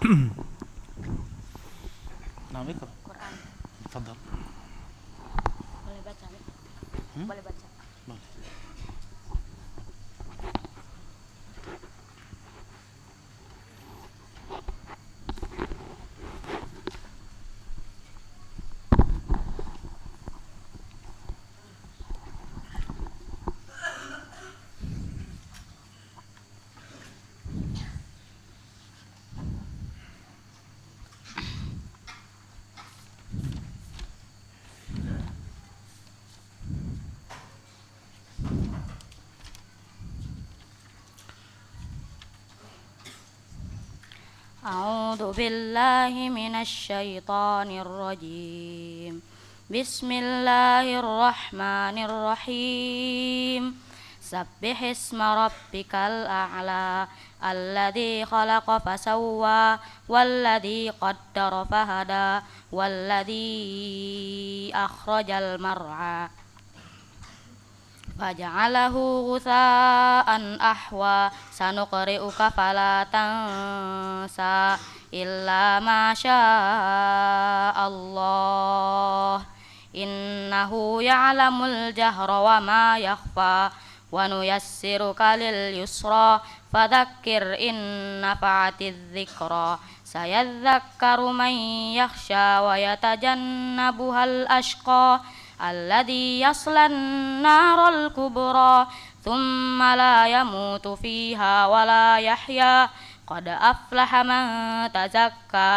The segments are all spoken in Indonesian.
Nah, itu. Quran. Tafadhal. Boleh baca, Mi? Boleh baca. Boleh. أعوذ بالله من الشيطان الرجيم. بسم الله الرحمن الرحيم. سبح اسم ربك الأعلى الذي خلق فسوى والذي قدر فهدى والذي أخرج المرعى فجعله غثاء أحوى سنقرئك فلا تنسى إلا ما شاء الله إنه يعلم الجهر وما يخفى ونيسرك لليسرى فذكر إن نفعت الذكرى سيذكر من يخشى ويتجنبها الأشقى الذي يصلى النار الكبرى ثم لا يموت فيها ولا يحيا قد أفلح من تزكى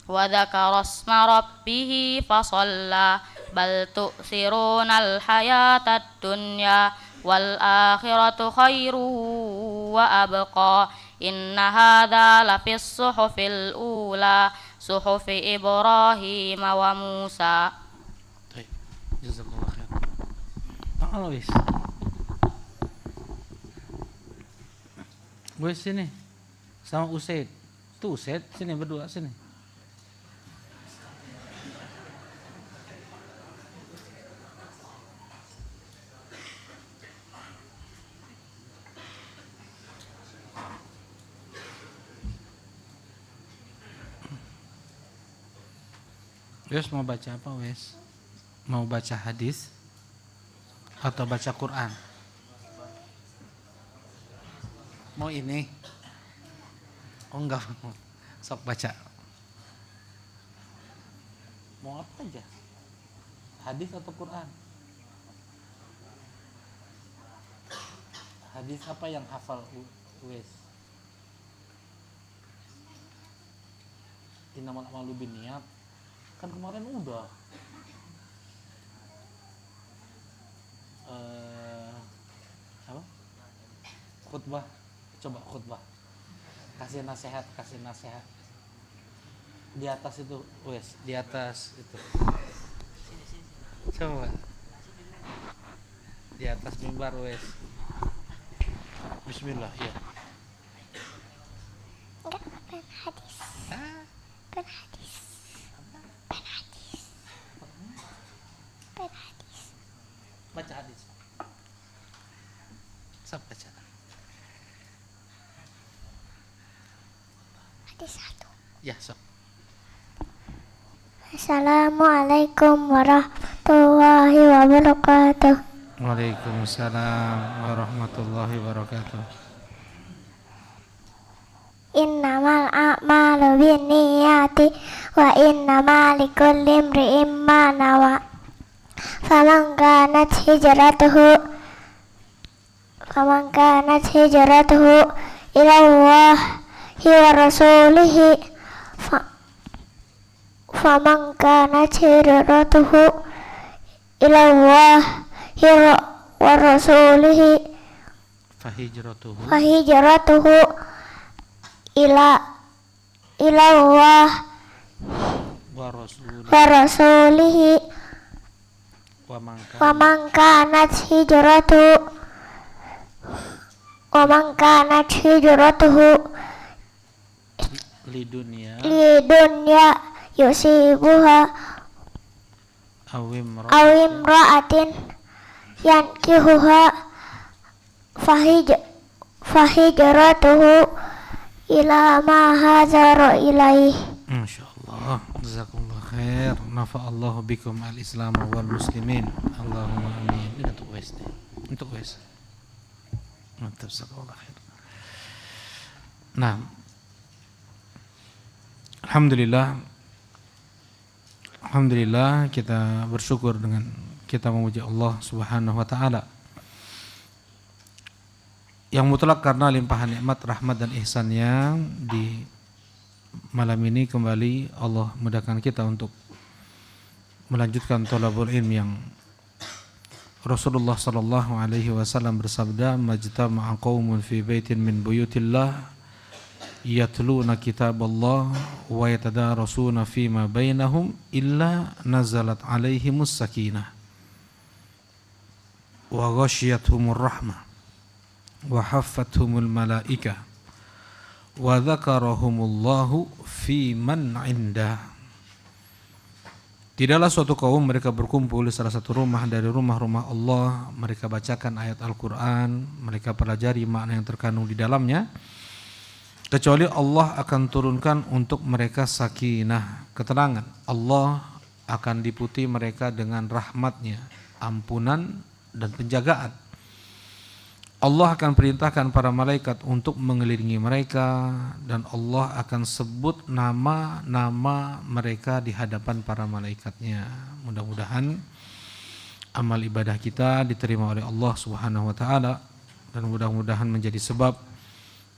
وذكر اسم ربه فصلى بل تؤثرون الحياة الدنيا والآخرة خير وأبقى إن هذا لفي الصحف الأولى صحف إبراهيم وموسى. Jazakallah khair. Nah, wis. Gue sini sama Usaid. Tuh Usaid sini berdua sini. Wes mau baca apa Wes? Mau baca hadis atau baca Quran? Mau ini? Oh enggak mau. Sok baca. Mau apa aja? Hadis atau Quran? Hadis apa yang hafal Wes? Innamal a'malu binniyat. Kan kemarin udah. Apa? Khutbah. Coba khutbah. Kasih nasihat. Di atas itu, Wes, di atas itu. Coba. Di atas mimbar, Wes. Bismillah, ya. Enggak, pen hadis. Pen hadis. Baca hadis. Sab baca. Hadis 1. Ya, sok. Assalamualaikum warahmatullahi wabarakatuh. Waalaikumsalam warahmatullahi wabarakatuh. Innamal a'malu binniyati wa innamal likulli imri'in ma nawa. Faman kanat hijratuhu ila Allahi wa rasulihi faman kanat hijratuhu ila Allahi wa rasulihi fahijratuhu ila Allah wa rasulihi wa man kanat hijratuhu Lidunya yusibuha awimra'atin yankihuha fahijratuhu ila ma hadzara ilaih. Masya Allah, jazakumullah khair, nafa'allahu bikum al-islam wal muslimin, Allahumma amin. Ini untuk Wes nih, untuk Wes. Mantap, jazakumullah khair. Nah, Alhamdulillah kita bersyukur dengan kita memuji Allah Subhanahu wa taala yang mutlak karena limpahan nikmat, rahmat dan ihsan-Nya. Di malam ini kembali Allah mudahkan kita untuk melanjutkan thalabul ilm yang Rasulullah sallallahu alaihi wasallam bersabda, "Majtama'a qaumun fi baitin min buyutillah yatluna kitaballah wa yatadarasuna fima bainahum illa nazalat alaihimus sakinah wa ghasyiyatuhumur rahmah wa haffathumul malaikah wa dzakarahumullahu fi man indah." Tidaklah suatu kaum mereka berkumpul di salah satu rumah dari rumah-rumah Allah, mereka bacakan ayat Al-Quran, mereka pelajari makna yang terkandung di dalamnya, kecuali Allah akan turunkan untuk mereka sakinah, ketenangan. Allah akan diputi mereka dengan rahmatnya, ampunan dan penjagaan. Allah akan perintahkan para malaikat untuk mengelilingi mereka, dan Allah akan sebut nama-nama mereka di hadapan para malaikatnya. Mudah-mudahan amal ibadah kita diterima oleh Allah Subhanahu wa taala, dan mudah-mudahan menjadi sebab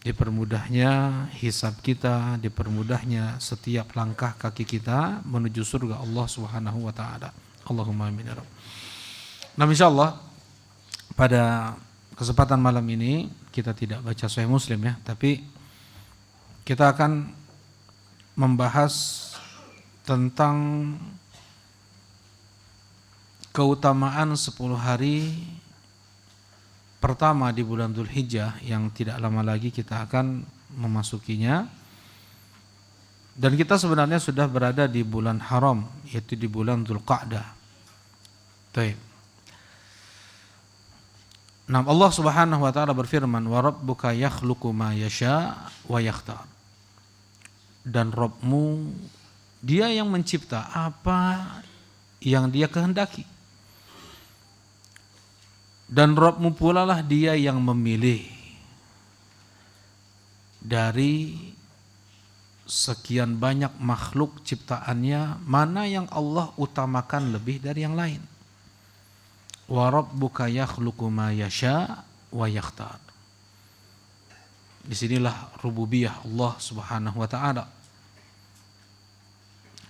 dipermudahnya hisab kita, dipermudahnya setiap langkah kaki kita menuju surga Allah Subhanahu wa taala. Allahumma amin ya rabb. Nah, insyaallah pada kesempatan malam ini kita tidak baca Sahih Muslim ya, tapi kita akan membahas tentang keutamaan 10 hari pertama di bulan Dzulhijjah yang tidak lama lagi kita akan memasukinya. Dan kita sebenarnya sudah berada di bulan haram, yaitu di bulan Dzulqa'dah. Baik. Nah, Allah Subhanahu wa taala berfirman, "Wa rabbuka yakhluqu ma yasha wa yakhtar." Dan Rabbmu, Dia yang mencipta apa yang Dia kehendaki. Dan Rabbmu pula lah Dia yang memilih dari sekian banyak makhluk ciptaannya mana yang Allah utamakan lebih dari yang lain. Wa rabbuka yakhluqu ma yasha wa yakhtar. Disinilah rububiyah Allah Subhanahu wa taala.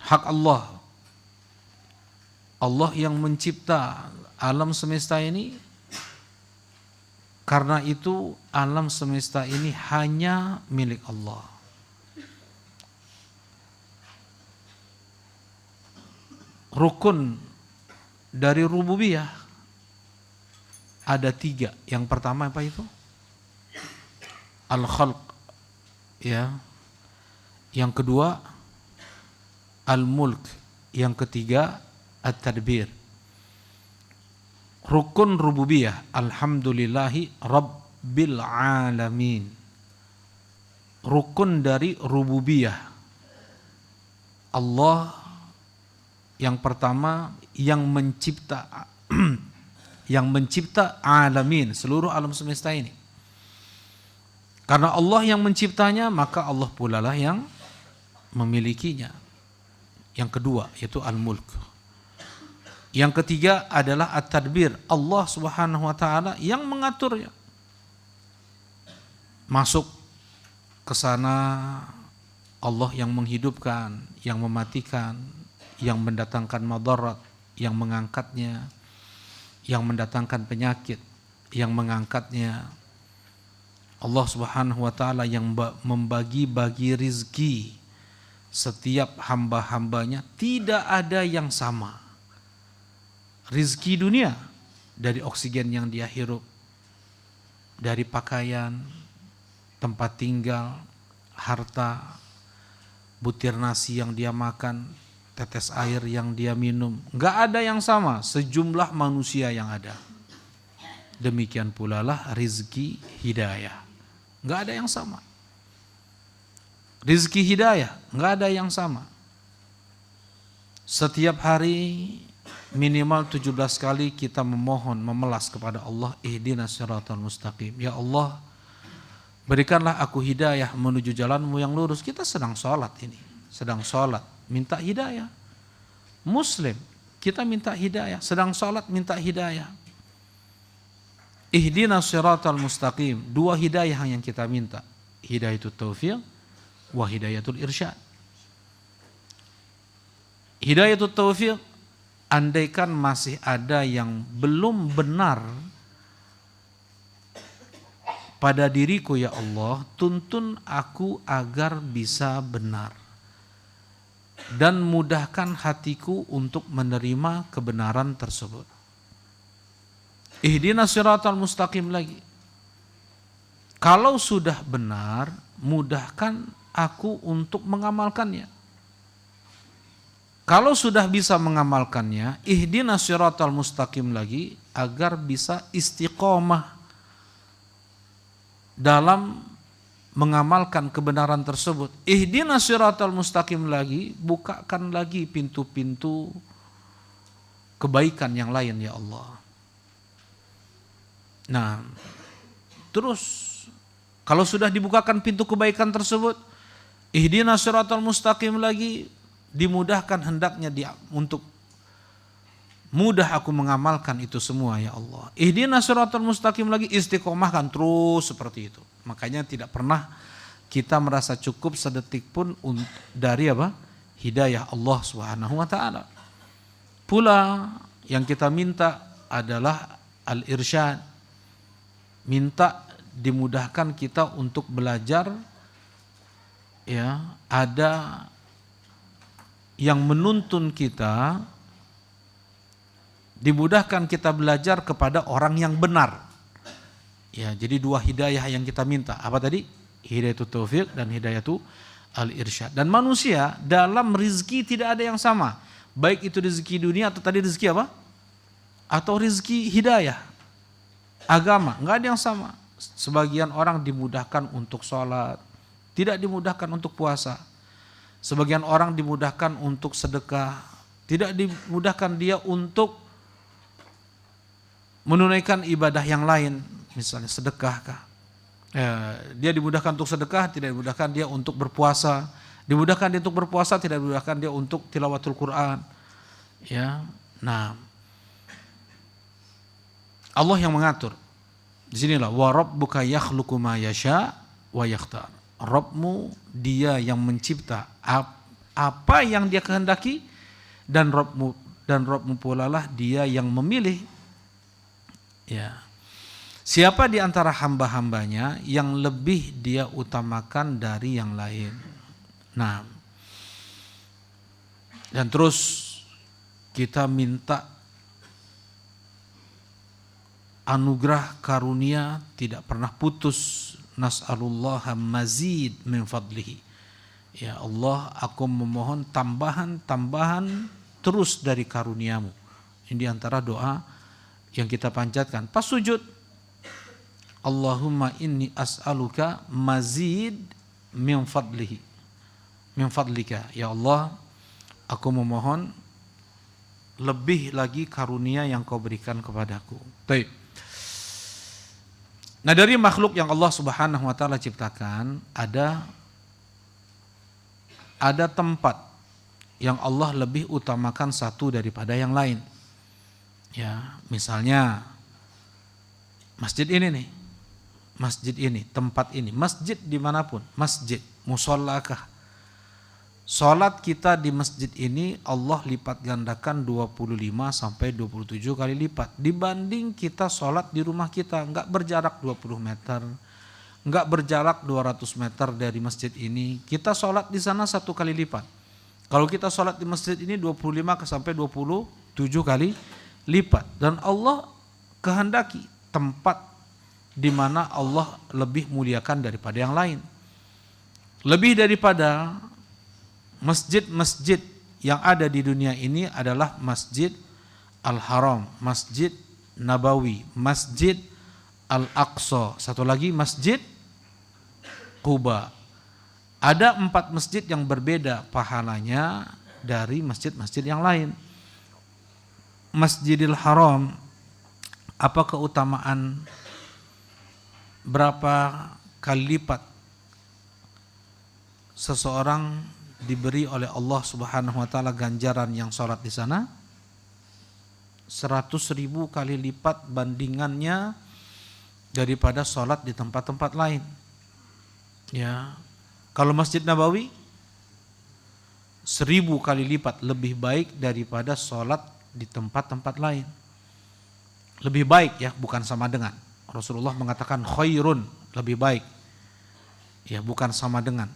Hak Allah. Allah yang mencipta alam semesta ini. Karena itu alam semesta ini hanya milik Allah. Rukun dari rububiyah ada 3. Yang pertama apa itu? Al-khalq, ya. Yang kedua al-mulk. Yang ketiga at-tadbir. Rukun rububiyah, alhamdulillahi rabbil alamin. Rukun dari rububiyah, Allah yang pertama yang mencipta yang mencipta alamin, seluruh alam semesta ini. Karena Allah yang menciptanya, maka Allah pula lah yang memilikinya. Yang kedua yaitu al-mulk. Yang ketiga adalah at-tadbir, Allah Subhanahu wa taala yang mengaturnya. Masuk ke sana Allah yang menghidupkan, yang mematikan, yang mendatangkan madarat, yang mengangkatnya, yang mendatangkan penyakit, yang mengangkatnya. Allah Subhanahu wa taala yang membagi-bagi rizki setiap hamba-hambanya, tidak ada yang sama. Rizki dunia, dari oksigen yang dia hirup, dari pakaian, tempat tinggal, harta, butir nasi yang dia makan, tetes air yang dia minum, enggak ada yang sama sejumlah manusia yang ada. Demikian pula lah rizki hidayah, enggak ada yang sama. Rizki hidayah, nggak ada yang sama. Setiap hari minimal 17 kali kita memohon, memelas kepada Allah, ihdinas siratal mustaqim. Ya Allah, berikanlah aku hidayah menuju jalanmu yang lurus. Kita sedang sholat ini, sedang sholat, minta hidayah. Muslim, kita minta hidayah, sedang sholat minta hidayah. Ihdinas siratal mustaqim, dua hidayah yang kita minta. Hidayatul taufiq wa hidayatul irsyad. Hidayatul taufiq, andaikan masih ada yang belum benar pada diriku ya Allah, tuntun aku agar bisa benar. Dan mudahkan hatiku untuk menerima kebenaran tersebut. Ihdinas siratal mustaqim lagi. Kalau sudah benar, mudahkan aku untuk mengamalkannya. Kalau sudah bisa mengamalkannya, ihdinas siratal mustaqim lagi agar bisa istiqomah dalam mengamalkan kebenaran tersebut. Ihdinas siratal mustaqim lagi, bukakan lagi pintu-pintu kebaikan yang lain ya Allah. Nah, terus kalau sudah dibukakan pintu kebaikan tersebut, ihdinas siratal mustaqim lagi, dimudahkan hendaknya dia untuk mudah aku mengamalkan itu semua ya Allah. Ihdinas siratal mustaqim lagi, istiqomahkan terus seperti itu. Makanya tidak pernah kita merasa cukup sedetik pun dari apa? Hidayah Allah Subhanahu wa taala. Pula yang kita minta adalah al-irsyad. Minta dimudahkan kita untuk belajar, ya, ada yang menuntun kita, dimudahkan kita belajar kepada orang yang benar. Ya, jadi dua hidayah yang kita minta. Apa tadi? Hidayatul taufiq dan hidayatul al-irsyad. Dan manusia dalam rizki tidak ada yang sama. Baik itu rizki dunia atau tadi rizki apa? Atau rizki hidayah. Agama, nggak ada yang sama. Sebagian orang dimudahkan untuk sholat, tidak dimudahkan untuk puasa. Sebagian orang dimudahkan untuk sedekah, tidak dimudahkan dia untuk menunaikan ibadah yang lain, misalnya sedekah kah. Dia dimudahkan untuk sedekah, tidak dimudahkan dia untuk berpuasa. Dimudahkan dia untuk berpuasa, tidak dimudahkan dia untuk tilawatul Quran. Ya, nah, Allah yang mengatur. Di sinilah wa rabbuka yakhluqu ma yasha wa yakhtar. Rabbmu dia yang mencipta apa yang dia kehendaki, dan Rabbmu pula lah dia yang memilih. Ya. Siapa di antara hamba-hambanya yang lebih dia utamakan dari yang lain. Nah, dan terus kita minta anugerah karunia tidak pernah putus. Nas'alullaha mazid min fadlihi. Ya Allah, aku memohon tambahan terus dari karuniamu. Ini di antara doa yang kita panjatkan pas sujud. Allahumma inni as'aluka mazid min fadlihi. Min fadlika. Ya Allah, aku memohon lebih lagi karunia yang kau berikan kepadaku. Baik. Nah, dari makhluk yang Allah Subhanahu wa taala ciptakan, ada tempat yang Allah lebih utamakan satu daripada yang lain. Ya, misalnya masjid ini nih. Masjid ini, tempat ini, masjid dimanapun, masjid, mushollakah. Salat kita di masjid ini Allah lipat gandakan 25 sampai 27 kali lipat dibanding kita salat di rumah kita, enggak berjarak 20 meter, enggak berjarak 200 meter dari masjid ini, kita salat di sana 1 kali lipat. Kalau kita salat di masjid ini 25 sampai 27 kali lipat, dan Allah kehendaki tempat di mana Allah lebih muliakan daripada yang lain. Lebih daripada masjid-masjid yang ada di dunia ini adalah Masjid Al-Haram, Masjid Nabawi, Masjid Al-Aqsa, satu lagi Masjid Quba. Ada 4 masjid yang berbeda pahalanya dari masjid-masjid yang lain. Masjidil Haram, apa keutamaan, berapa kali lipat seseorang diberi oleh Allah Subhanahu wa taala ganjaran yang sholat di sana? 100.000 kali lipat bandingannya daripada sholat di tempat-tempat lain. Ya, kalau Masjid Nabawi 1000 kali lipat lebih baik daripada sholat di tempat-tempat lain. Lebih baik ya, bukan sama dengan. Rasulullah mengatakan khairun, lebih baik. Ya, bukan sama dengan.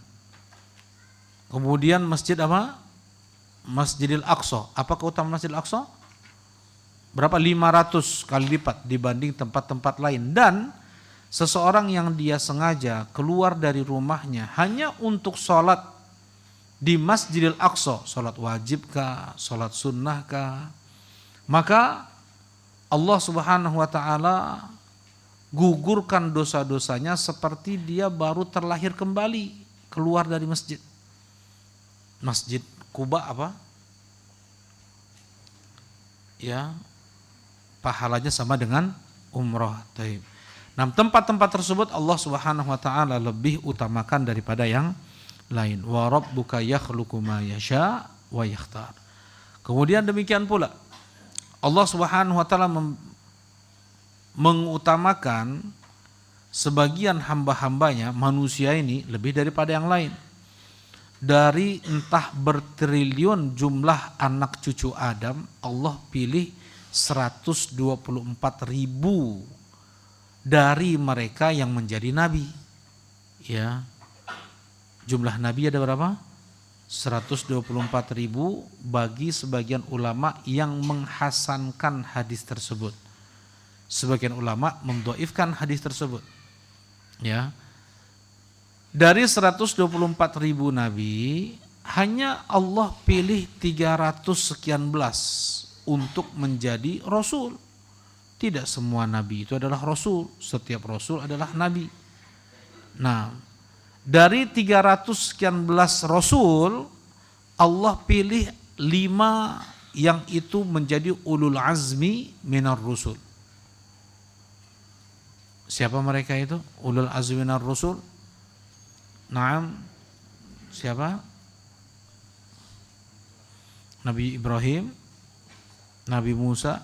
Kemudian masjid apa? Masjidil Aqsa. Apa keutamaan Masjidil Aqsa? Berapa? 500 kali lipat dibanding tempat-tempat lain. Dan seseorang yang dia sengaja keluar dari rumahnya hanya untuk sholat di Masjidil Aqsa, sholat wajib kah, sholat sunnah kah, maka Allah Subhanahu wa taala gugurkan dosa-dosanya seperti dia baru terlahir kembali keluar dari masjid. Masjid Kuba apa? Ya, pahalanya sama dengan umrah. Taib. Nah, tempat-tempat tersebut Allah Subhanahu wa taala lebih utamakan daripada yang lain. Wa rabbuka yakhluqu ma yasha wa yakhtar. Kemudian demikian pula Allah Subhanahu wa taala mengutamakan sebagian hamba-hambanya, manusia ini lebih daripada yang lain. Dari entah bertriliun jumlah anak cucu Adam, Allah pilih 124.000 dari mereka yang menjadi nabi. Ya. Jumlah nabi ada berapa? 124.000 bagi sebagian ulama yang menghasankan hadis tersebut. Sebagian ulama mendhaifkan hadis tersebut. Ya. Dari 124.000 nabi, hanya Allah pilih 300 sekian belas untuk menjadi rasul. Tidak semua nabi itu adalah rasul, setiap rasul adalah nabi. Nah, dari 300 sekian belas rasul, Allah pilih 5 yang itu menjadi ulul azmi minar rusul. Siapa mereka itu? Ulul azmi minar rusul. Naam, siapa? Nabi Ibrahim, Nabi Musa,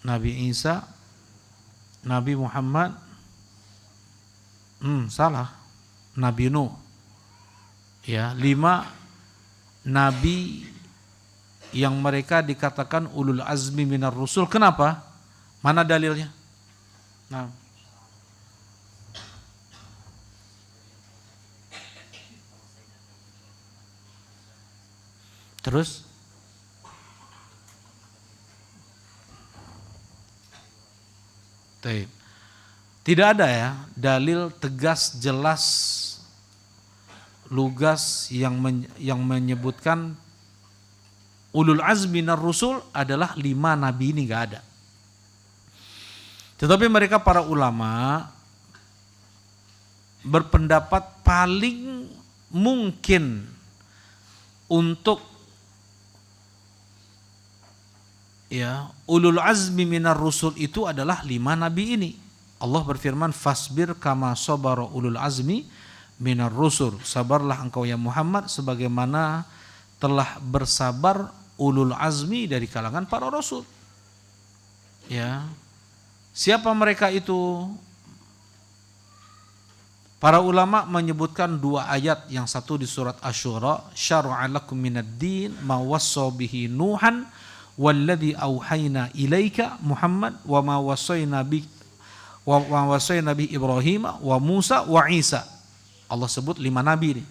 Nabi Isa, Nabi Muhammad, salah, Nabi Nuh. Ya, 5 nabi yang mereka dikatakan ulul azmi minar rusul. Kenapa? Mana dalilnya? Nah, terus tidak ada ya dalil tegas jelas lugas yang menyebutkan ulul azmi minar rusul adalah 5 nabi ini, enggak ada. Tetapi mereka para ulama berpendapat paling mungkin untuk ya ulul azmi minar rusul itu adalah 5 nabi ini. Allah berfirman, fasbir kama sabara ulul azmi minar rusul. Sabarlah engkau ya Muhammad sebagaimana telah bersabar ulul azmi dari kalangan para rasul. Ya. Siapa mereka itu? Para ulama menyebutkan 2 ayat, yang satu di surat Asy-Syura, syara'a lakum minad din ma wassa bihi Nuhan walladzi auhayna ilaika Muhammad wa ma wassayna bi Ibrahim wa Musa wa Isa. Allah sebut 5 nabi ini.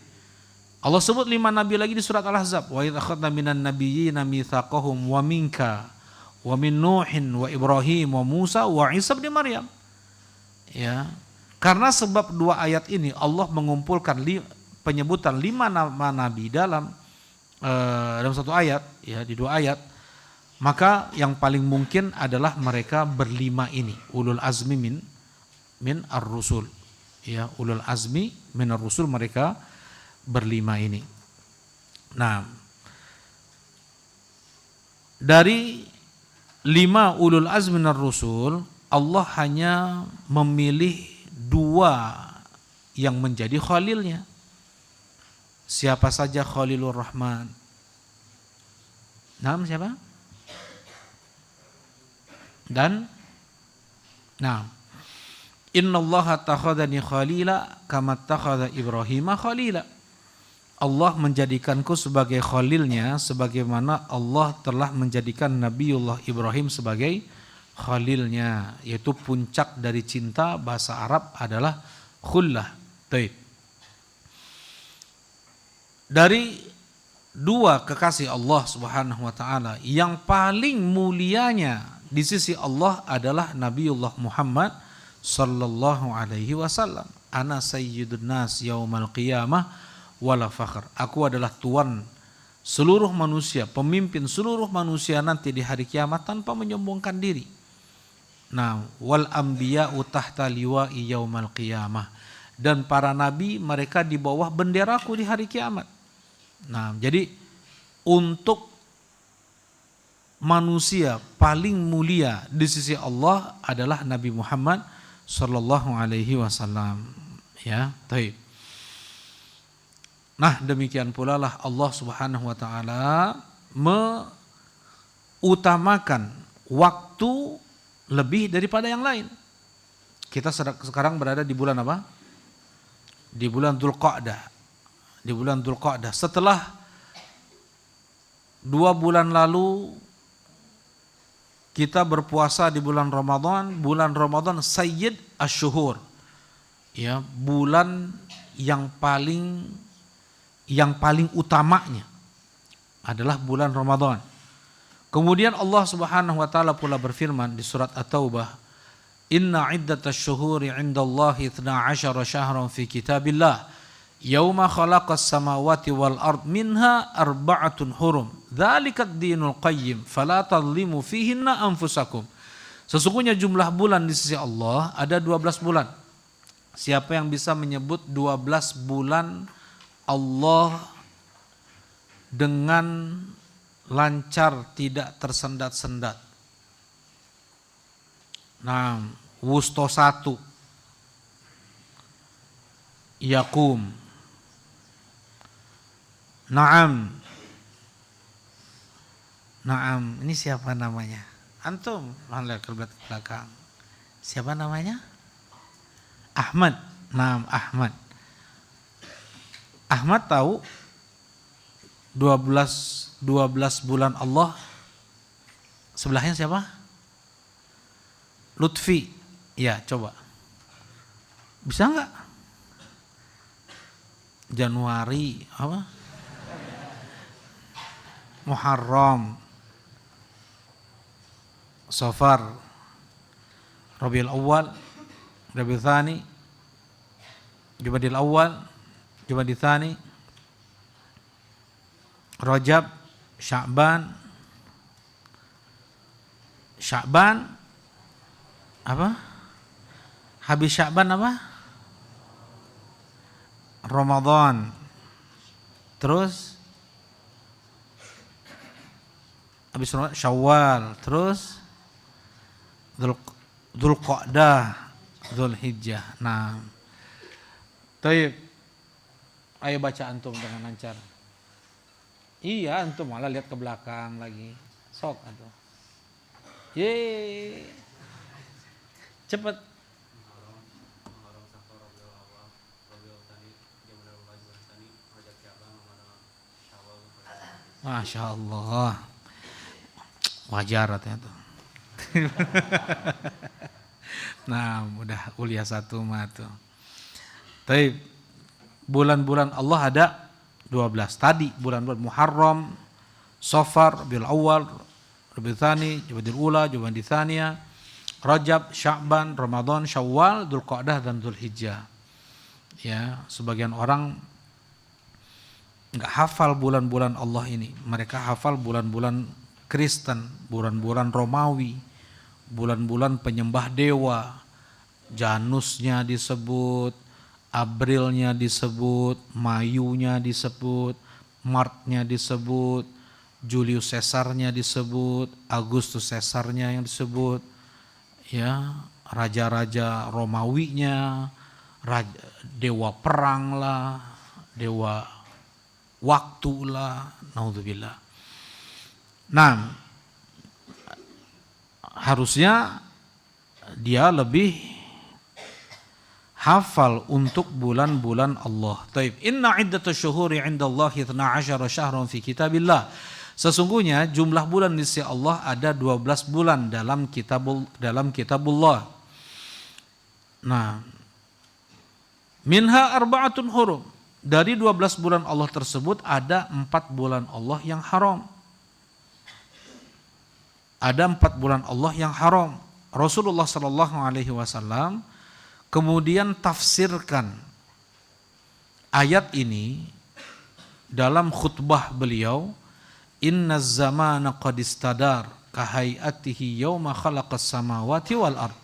Allah sebut 5 nabi lagi di surat Al-Ahzab, wa idz akhadna minan nabiyyina mitsaqahum wa minka wa min Nuhin wa Ibrahim wa Musa wa Isa bin Maryam. Ya. Karena sebab 2 ayat ini Allah mengumpulkan penyebutan 5 nama nabi dalam satu ayat, ya, di 2 ayat, maka yang paling mungkin adalah mereka berlima ini, ulul azmi min ar-rusul. Ya, ulul azmi minar rusul, mereka berlima ini. Nah, dari 5 ulul azmi minar rusul, Allah hanya memilih 2 yang menjadi khalilnya. Siapa saja Khalilur Rahman? Nama siapa? Dan Innallaha takhadhani khalila kama takhadha Ibrahim khalila. Allah menjadikanku sebagai khalilnya sebagaimana Allah telah menjadikan Nabiullah Ibrahim sebagai khalilnya, yaitu puncak dari cinta bahasa Arab adalah khullah. Baik. Dari 2 kekasih Allah Subhanahu wa taala, yang paling mulianya di sisi Allah adalah Nabiullah Muhammad sallallahu alaihi wasallam. Ana sayyidun nas yaumal qiyamah wala fakhr. Aku adalah tuan seluruh manusia, pemimpin seluruh manusia nanti di hari kiamat tanpa menyombongkan diri. Nah, wal anbiya'u tahta liwa'i yaumal qiyamah. Dan para nabi mereka di bawah benderaku di hari kiamat. Nah, jadi untuk manusia paling mulia di sisi Allah adalah Nabi Muhammad sallallahu alaihi wasallam. Ya, baik. Nah, demikian pula lah Allah Subhanahu wa taala mengutamakan waktu lebih daripada yang lain. Kita sekarang berada di bulan apa? Di bulan Dzulqa'dah. Di bulan Dzulqa'dah. Setelah 2 bulan lalu kita berpuasa di bulan Ramadan sayyid asyuhur. Ya, bulan yang paling utamanya adalah bulan Ramadan. Kemudian Allah Subhanahu wa taala pula berfirman di surat At-Taubah, "Inna 'iddatash syuhuri 'indallahi 12 syahran fi kitabillah, yauma khalaqas samawati wal ard minha arba'atun hurum. Dzalikad dinul qayyim, fala tadhlimu fihinna anfusakum." Sesungguhnya jumlah bulan di sisi Allah ada 12 bulan. Siapa yang bisa menyebut 12 bulan Allah dengan lancar, tidak tersendat-sendat? Nah, Wusto 1 Yakum. Naam. Ini siapa namanya? Antum, lihat ke belakang. Siapa namanya? Ahmad. Naam, Ahmad. Ahmad tahu 12 bulan Allah. Sebelahnya siapa? Lutfi. Ya, coba. Bisa enggak? Januari apa? Muharram, Safar, Rabiul Awal, Rabiul Tsani, Jumadil Awal, Jumadil Tsani, Rajab, Sya'ban apa? Habis Sya'ban apa? Ramadan. Terus habis Syawal, terus Dzulqa'dah, Dzulhijjah. Nah, baik. Ayo baca antum dengan lancar. Iya, antum malah lihat ke belakang lagi. Sok antum. Ye. Cepat. Masya Allah. Wajar ternyata. Nah, udah kuliah 1 mah tuh. Tapi bulan-bulan Allah ada 12. Tadi bulan-bulan Muharram, Safar, Rabiul Awal, Rabiul Tsani, Jumadil Ula, Jumadil Tsaniyah, Rajab, Sya'ban, Ramadan, Syawal, Dzulqa'dah dan Dzulhijjah. Ya, sebagian orang enggak hafal bulan-bulan Allah ini. Mereka hafal bulan-bulan Kristen, bulan-bulan Romawi, bulan-bulan penyembah dewa. Janusnya disebut, Aprilnya disebut, Mayunya disebut, Maretnya disebut, Julius Caesarnya disebut, Agustus Caesarnya yang disebut, ya, raja-raja Romawinya, dewa perang lah, dewa waktu lah, naudzubillah. Nah, harusnya dia lebih hafal untuk bulan-bulan Allah. Taib. Inna iddatash syuhuri 'indallahi 12 syahran fi kitabillah. Sesungguhnya jumlah bulan di sisi Allah ada 12 bulan dalam kitabullah. Nah, minha arba'atun hurum. Dari 12 bulan Allah tersebut ada 4 bulan Allah yang haram. Ada 4 bulan Allah yang haram. Rasulullah sallallahu alaihi wasallam kemudian tafsirkan ayat ini dalam khutbah beliau, inna zamana qad istadar kahayatihi yawma khalaqas samawati wal ard.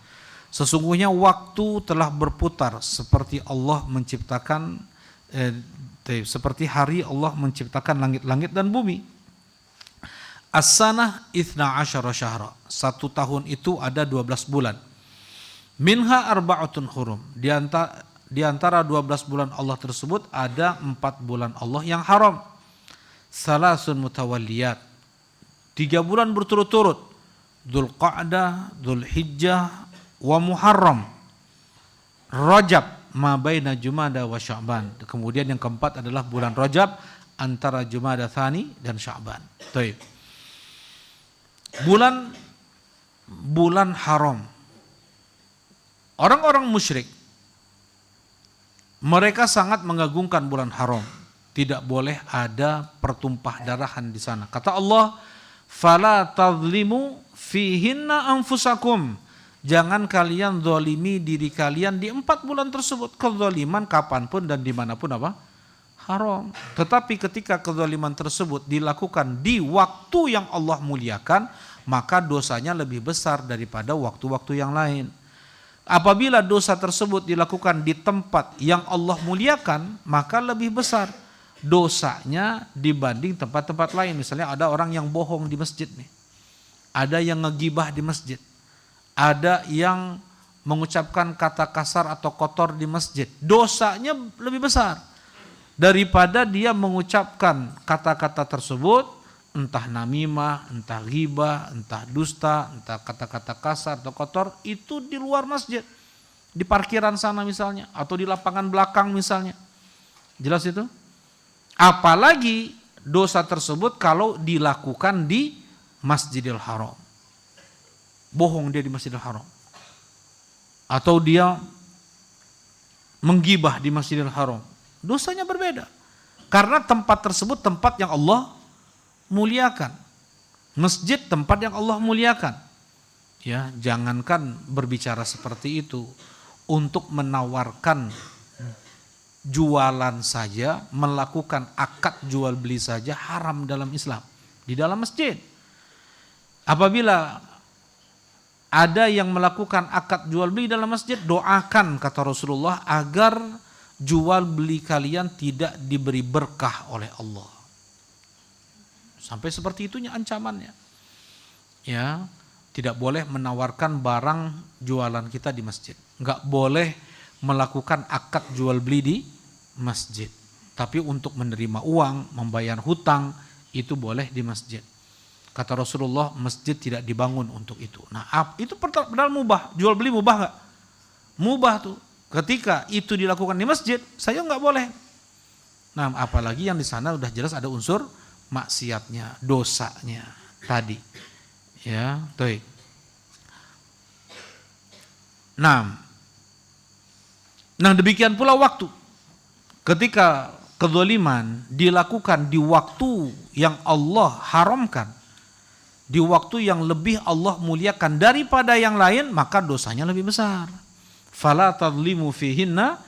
Sesungguhnya waktu telah berputar seperti Allah menciptakan seperti hari Allah menciptakan langit-langit dan bumi. As-sanah 12 syahra. 1 tahun itu ada 12 bulan. Minha arba'atun hurum. Di antara 12 bulan Allah tersebut ada 4 bulan Allah yang haram. Salasun mutawalliyat. 3 bulan berturut-turut. Dzulqa'dah, Dzulhijjah, wa Muharram. Rajab ma baina Jumada wa Sya'ban. Kemudian yang keempat adalah bulan Rajab antara Jumada Tsani dan Sya'ban. Baik. Bulan haram. Orang-orang musyrik mereka sangat mengagungkan bulan haram. Tidak boleh ada pertumpah darahan di sana. Kata Allah, "Fala tadhlimu fihinna anfusakum." Jangan kalian zalimi diri kalian di 4 bulan tersebut. Kezaliman kapanpun dan dimanapun apa? Haram. Tetapi ketika kezaliman tersebut dilakukan di waktu yang Allah muliakan, maka dosanya lebih besar daripada waktu-waktu yang lain. Apabila dosa tersebut dilakukan di tempat yang Allah muliakan, maka lebih besar dosanya dibanding tempat-tempat lain. Misalnya ada orang yang bohong di masjid nih. Ada yang ngegibah di masjid. Ada yang mengucapkan kata kasar atau kotor di masjid. Dosanya lebih besar daripada dia mengucapkan kata-kata tersebut, entah namimah, entah ghibah, entah dusta, entah kata-kata kasar atau kotor, itu di luar masjid, di parkiran sana misalnya, atau di lapangan belakang misalnya. Jelas itu? Apalagi dosa tersebut kalau dilakukan di Masjidil Haram. Bohong dia di Masjidil Haram. Atau dia menggibah di Masjidil Haram. Dosanya berbeda. Karena tempat tersebut tempat yang Allah muliakan. Masjid tempat yang Allah muliakan. Ya, jangankan berbicara seperti itu, untuk menawarkan jualan saja, melakukan akad jual beli saja haram dalam Islam, di dalam masjid. Apabila ada yang melakukan akad jual beli dalam masjid, doakan kata Rasulullah agar jual beli kalian tidak diberi berkah oleh Allah. Sampai seperti itunya ancamannya. Ya, tidak boleh menawarkan barang jualan kita di masjid. Enggak boleh melakukan akad jual beli di masjid. Tapi untuk menerima uang, membayar hutang, itu boleh di masjid. Kata Rasulullah, masjid tidak dibangun untuk itu. Nah, itu padahal mubah. Jual beli mubah enggak? Mubah tuh. Ketika itu dilakukan di masjid, saya enggak boleh. Nah, apalagi yang di sana udah jelas ada unsur maksiatnya, dosanya tadi. Ya, baik. Nah, demikian pula waktu. Ketika kezaliman dilakukan di waktu yang Allah haramkan, di waktu yang lebih Allah muliakan daripada yang lain, maka dosanya lebih besar. Fala tadlimu fihinna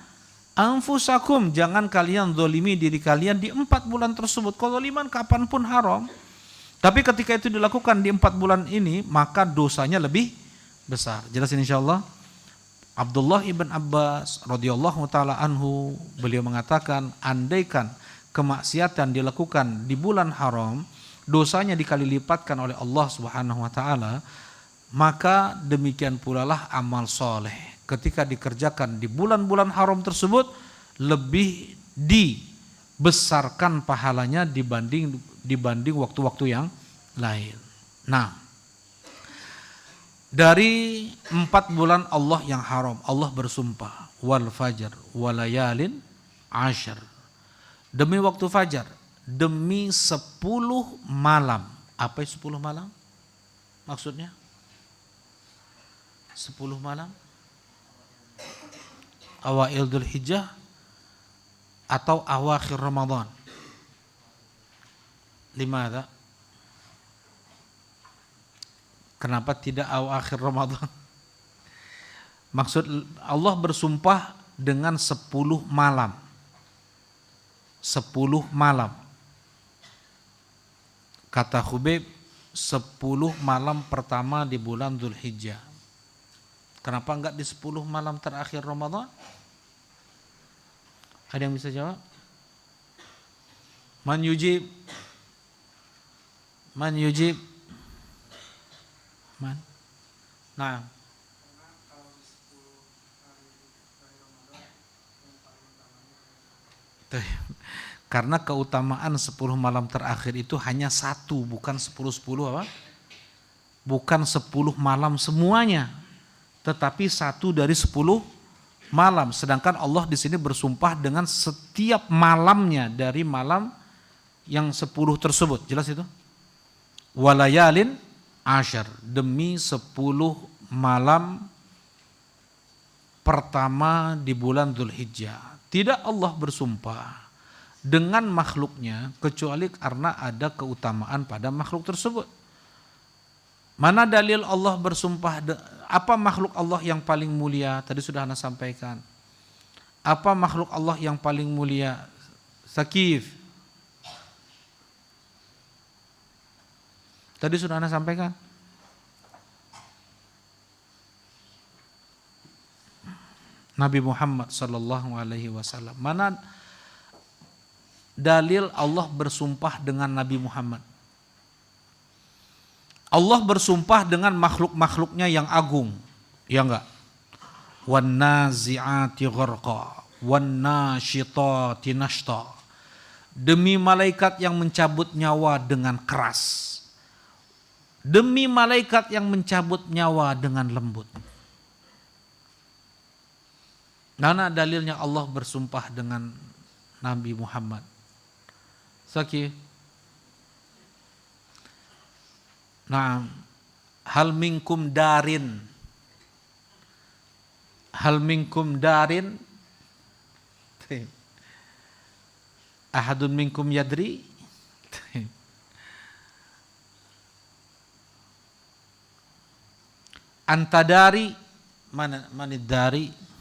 anfusakum, jangan kalian zalimi diri kalian di 4 bulan tersebut. Kezaliman kapanpun haram, tapi ketika itu dilakukan di 4 bulan ini, maka dosanya lebih besar. Jelas insyaallah. Abdullah ibn Abbas radhiyallahu taala anhu, beliau mengatakan, andaikan kemaksiatan dilakukan di bulan haram, dosanya dikali lipatkan oleh Allah Subhanahu wa taala, maka demikian pula lah amal soleh ketika dikerjakan di bulan-bulan haram tersebut lebih dibesarkan pahalanya dibanding waktu-waktu yang lain. Nah, dari 4 bulan Allah yang haram, Allah bersumpah, wal fajar walayalin ashar, demi waktu fajar, demi 10 malam. Apa 10 malam? Maksudnya 10 malam? Awail Dzul Hijjah atau awakhir Ramadan? Limada? Kenapa tidak awakhir Ramadan? Maksud Allah bersumpah dengan 10 malam. 10 malam. Kata Khubayb, 10 malam pertama di bulan Dzul Hijjah. Kenapa enggak di 10 malam terakhir Ramadan? Ada yang bisa jawab? Man yujib? Man yujib? Man? Nah. Karena keutamaan 10 malam terakhir itu hanya 1, bukan 10 apa? Bukan 10 malam semuanya, tetapi 1 dari 10 malam. Sedangkan Allah di sini bersumpah dengan setiap malamnya dari malam yang 10 tersebut. Jelas itu? Walayalin ashar, demi 10 malam pertama di bulan Dzul Hijjah. Tidak Allah bersumpah dengan makhluknya kecuali karena ada keutamaan pada makhluk tersebut. Mana dalil Allah bersumpah? Apa makhluk Allah yang paling mulia? Tadi sudah Anda sampaikan. Apa makhluk Allah yang paling mulia? Sakif. Tadi sudah Anda sampaikan. Nabi Muhammad sallallahu alaihi wasallam. Mana dalil Allah bersumpah dengan Nabi Muhammad? Allah bersumpah dengan makhluk-makhluknya yang agung, ya enggak? Wan nazi'ati gharqa, wan nasyitati nashta. Demi malaikat yang mencabut nyawa dengan keras. Demi malaikat yang mencabut nyawa dengan lembut. Mana dalilnya Allah bersumpah dengan Nabi Muhammad? Sakif. Nah, hal minkum darin. Hal minkum darin. Ahadun minkum yadri. Antadari, mana dari?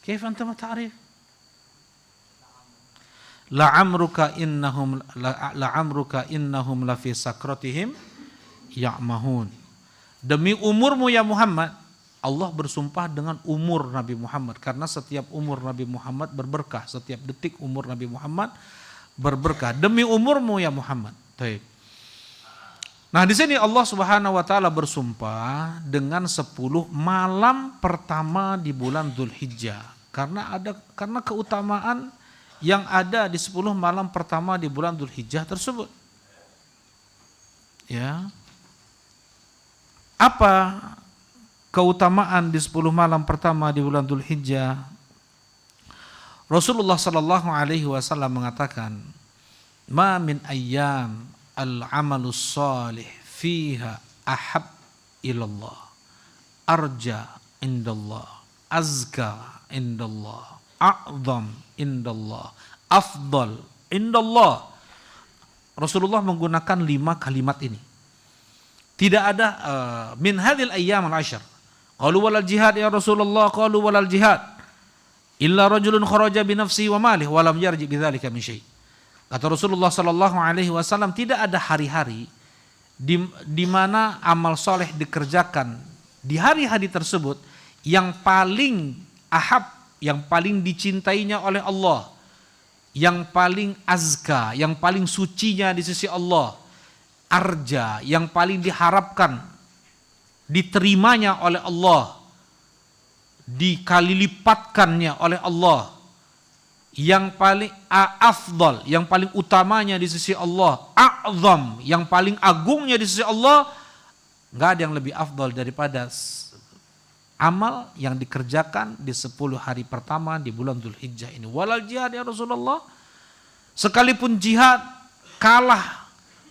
Kaifa anta ma ta'rif? La'amruka innahum la fi sakratihim ya'mahun. Demi umurmu ya Muhammad, Allah bersumpah dengan umur Nabi Muhammad karena setiap umur Nabi Muhammad berberkah, setiap detik umur Nabi Muhammad berberkah. Demi umurmu ya Muhammad. Baik. Nah, di sini Allah Subhanahu wa taala bersumpah dengan 10 malam pertama di bulan Dzul Hijjah. Karena keutamaan yang ada di 10 malam pertama di bulan Dzul Hijjah tersebut. Ya. Apa keutamaan di 10 malam pertama di bulan Dzul Hijjah? Rasulullah sallallahu alaihi wasallam mengatakan, "Ma min ayyam al-amalus salih fiha ahab ilallah, arja indallah, azka indallah, a'zam indallah, afdal indallah." Rasulullah menggunakan 5 kalimat ini. Tidak ada min hadhil ayyam al-ashar. Qalu walal jihad ya Rasulullah, qalu walal jihad illa rajulun kharaja bi nafsihi wa malihi wa lam yarji bidzalika min syai'. Kata Rasulullah sallallahu alaihi wasallam, tidak ada hari-hari di mana amal soleh dikerjakan di hari-hari tersebut yang paling ahab, yang paling dicintainya oleh Allah, yang paling azka, yang paling sucinya di sisi Allah, arja, yang paling diharapkan diterimanya oleh Allah, dikali lipatkannya oleh Allah, yang paling afdal, yang paling utamanya di sisi Allah, a'zam, yang paling agungnya di sisi Allah, nggak ada yang lebih afdal daripada amal yang dikerjakan di 10 hari pertama di bulan Dzulhijjah ini. Walal jihad ya Rasulullah, sekalipun jihad kalah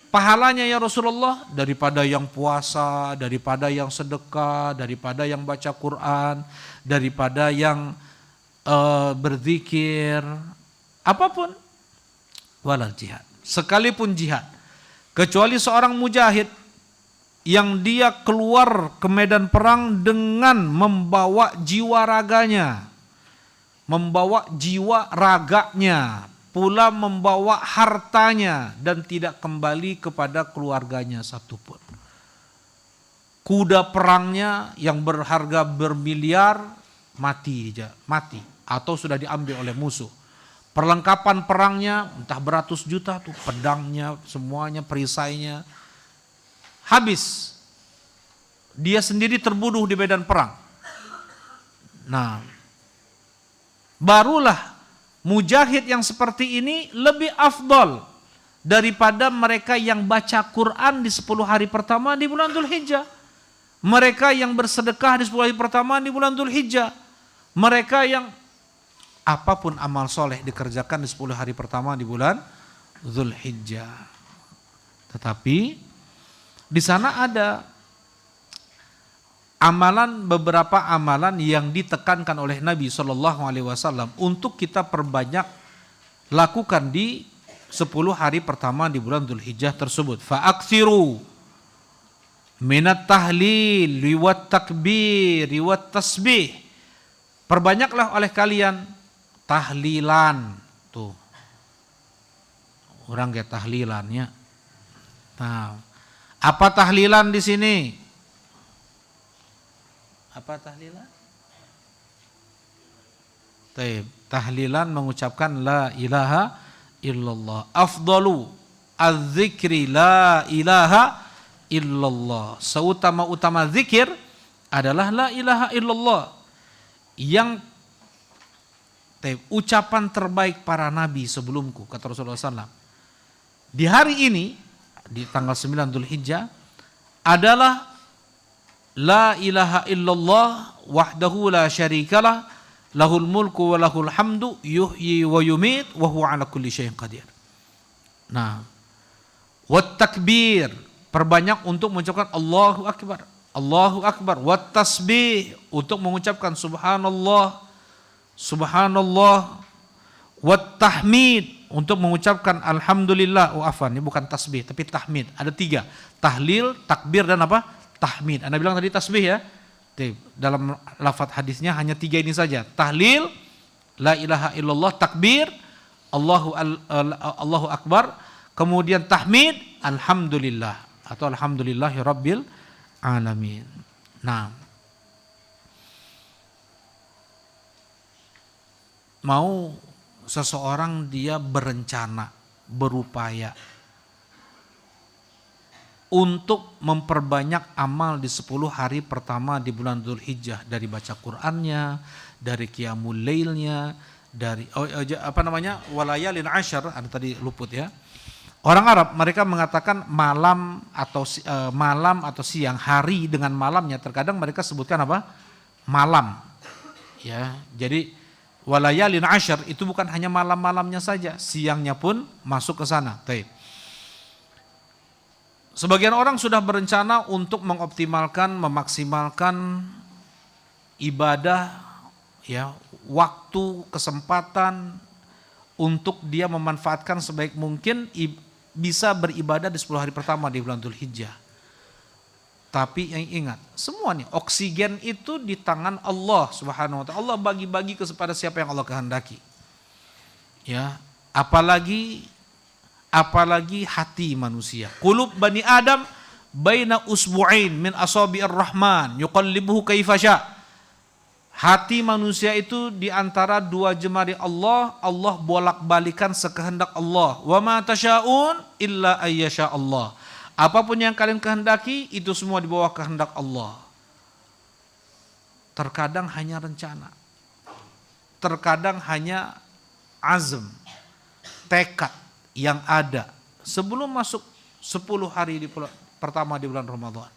pahalanya ya Rasulullah daripada yang puasa, daripada yang sedekah, daripada yang baca Quran, daripada yang berzikir, apapun. Walal jihad, sekalipun jihad, kecuali seorang mujahid yang dia keluar ke medan perang dengan membawa jiwa raganya, membawa jiwa raganya, pula membawa hartanya dan tidak kembali kepada keluarganya satupun. Kuda perangnya yang berharga bermiliar mati atau sudah diambil oleh musuh. Perlengkapan perangnya entah beratus juta tuh, pedangnya semuanya, perisainya habis. Dia sendiri terbunuh di medan perang. Nah, barulah mujahid yang seperti ini lebih afdal daripada mereka yang baca Quran di 10 hari pertama di bulan Dzulhijjah. Mereka yang bersedekah di 10 hari pertama di bulan Dzulhijjah. Mereka yang apapun amal soleh dikerjakan di 10 hari pertama di bulan Dzulhijjah. Tetapi di sana ada beberapa amalan yang ditekankan oleh Nabi SAW untuk kita perbanyak lakukan di 10 hari pertama di bulan Dzulhijjah tersebut. Fa'aksiru minat tahlil riwat takbir riwat tasbih. Perbanyaklah oleh kalian tahlilan. Tuh, orang kayak tahlilannya. Nah, apa tahlilan di sini? Apa tahlilan? Tahlilan mengucapkan la ilaha illallah. Afdalu az-zikri la ilaha illallah. Seutama-utama zikir adalah la ilaha illallah. Yang ucapan terbaik para nabi sebelumku, kata Rasulullah SAW. Di hari ini, di tanggal 9 Dzulhijjah adalah la ilaha illallah wahdahu la syarikalah lahul mulku wa lahul hamdu yuhyi wa yumit wa huwa ala kulli syai'in qadir. Nah, wat takbir, perbanyak untuk mengucapkan Allahu akbar, Allahu akbar, wat tasbih, untuk mengucapkan subhanallah, subhanallah, wat tahmid, untuk mengucapkan alhamdulillah. Ini bukan tasbih tapi tahmid. Ada 3, tahlil, takbir dan apa? Tahmid. Anda bilang tadi tasbih ya. Dalam lafaz hadisnya hanya 3 ini saja. Tahlil, la ilaha illallah, takbir, Allahu akbar, kemudian tahmid, alhamdulillah atau alhamdulillahi rabbil alamin. Nah, mau seseorang dia berencana, berupaya untuk memperbanyak amal di 10 hari pertama di bulan Dzulhijjah, dari baca Qur'annya, dari qiyamul lailnya, dari walayalin asyar, ada tadi luput ya. Orang Arab mereka mengatakan malam atau siang, hari dengan malamnya, terkadang mereka sebutkan apa? Malam. Ya, jadi walayalin asyar itu bukan hanya malam-malamnya saja, siangnya pun masuk ke sana. Sebagian orang sudah berencana untuk mengoptimalkan, memaksimalkan ibadah, ya, waktu, kesempatan untuk dia memanfaatkan sebaik mungkin bisa beribadah di 10 hari pertama di bulan Dzulhijjah. Tapi yang ingat, semua nih oksigen itu di tangan Allah Subhanahu wa taala. Allah bagi-bagi kepada siapa yang Allah kehendaki. Ya, apalagi hati manusia. Qulub Bani Adam baina usbu'ain min asabi'ir rahman yuqallibuhu kaifa sya. Hati manusia itu di antara dua jemari Allah, Allah bolak-balikan sekehendak Allah. Wa ma tasyaun illa ayyasha Allah. Apapun yang kalian kehendaki itu semua di bawah kehendak Allah. Terkadang hanya rencana, terkadang hanya azm, tekad yang ada sebelum masuk 10 hari pertama di bulan Ramadan.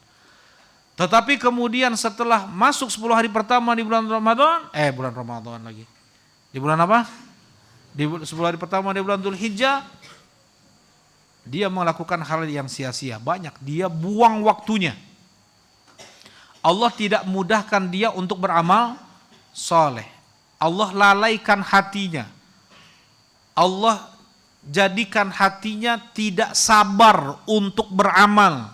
Tetapi kemudian setelah masuk 10 hari pertama di bulan Ramadan, bulan Ramadan lagi. Di bulan apa? Di 10 hari pertama di bulan Dzulhijjah, dia melakukan hal yang sia-sia. Banyak, dia buang waktunya. Allah tidak mudahkan dia untuk beramal soleh. Allah lalaikan hatinya. Allah jadikan hatinya tidak sabar untuk beramal.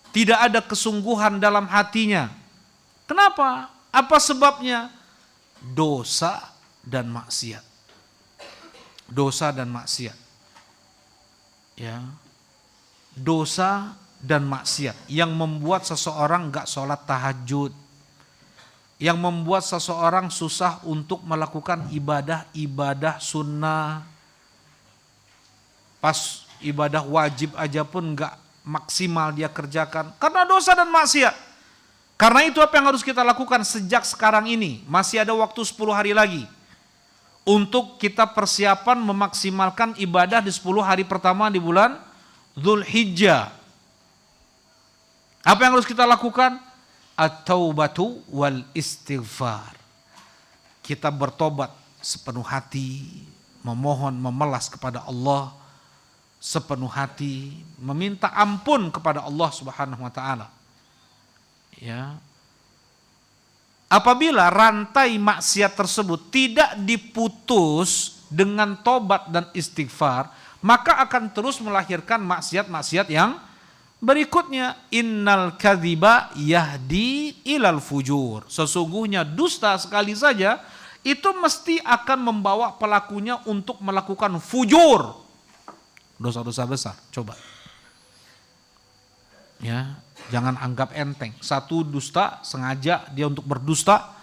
Tidak ada kesungguhan dalam hatinya. Kenapa? Apa sebabnya? Dosa dan maksiat. Dosa dan maksiat. Ya. Dosa dan maksiat yang membuat seseorang gak sholat tahajud, yang membuat seseorang susah untuk melakukan ibadah sunnah, pas ibadah wajib aja pun gak maksimal dia kerjakan karena dosa dan maksiat. Karena itu apa yang harus kita lakukan sejak sekarang ini? Masih ada waktu 10 hari lagi untuk kita persiapan memaksimalkan ibadah di 10 hari pertama di bulan Dzulhijjah. Apa yang harus kita lakukan? At-taubatu wal istighfar. Kita bertobat sepenuh hati, memohon, memelas kepada Allah sepenuh hati, meminta ampun kepada Allah Subhanahu wa taala. Ya. Apabila rantai maksiat tersebut tidak diputus dengan tobat dan istighfar, maka akan terus melahirkan maksiat-maksiat yang berikutnya. Innal kadhiba yahdi ilal fujur. Sesungguhnya dusta sekali saja itu mesti akan membawa pelakunya untuk melakukan fujur. Dosa-dosa besar, coba. Ya, jangan anggap enteng. Satu dusta, sengaja dia untuk berdusta.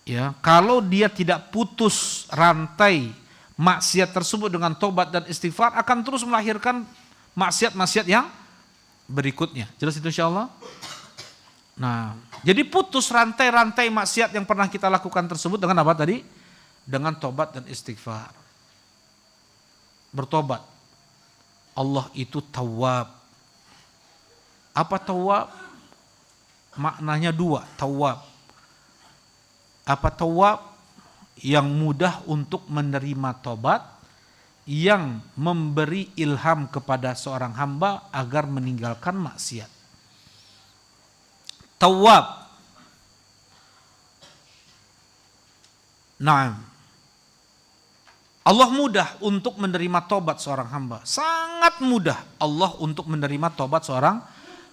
Ya, kalau dia tidak putus rantai maksiat tersebut dengan tobat dan istighfar, akan terus melahirkan maksiat-maksiat yang berikutnya. Jelas itu insyaallah? Nah, jadi putus rantai-rantai maksiat yang pernah kita lakukan tersebut dengan apa tadi? Dengan tobat dan istighfar. Bertobat. Allah itu tawwab. Apa tawwab? Maknanya dua, tawwab. Apa tawwab? Yang mudah untuk menerima tobat, yang memberi ilham kepada seorang hamba agar meninggalkan maksiat. Tawwab. Naam. Allah mudah untuk menerima tobat seorang hamba. Sangat mudah Allah untuk menerima tobat seorang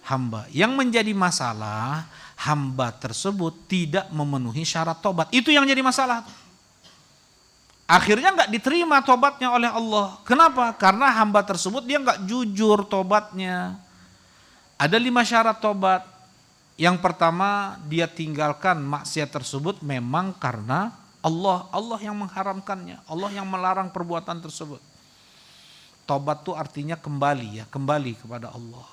hamba. Yang menjadi masalah, hamba tersebut tidak memenuhi syarat tobat. Itu yang jadi masalah. Akhirnya nggak diterima tobatnya oleh Allah. Kenapa? Karena hamba tersebut dia nggak jujur tobatnya. Ada 5 syarat tobat. Yang pertama, dia tinggalkan maksiat tersebut memang karena Allah yang mengharamkannya, Allah yang melarang perbuatan tersebut. Tobat itu artinya kembali kepada Allah.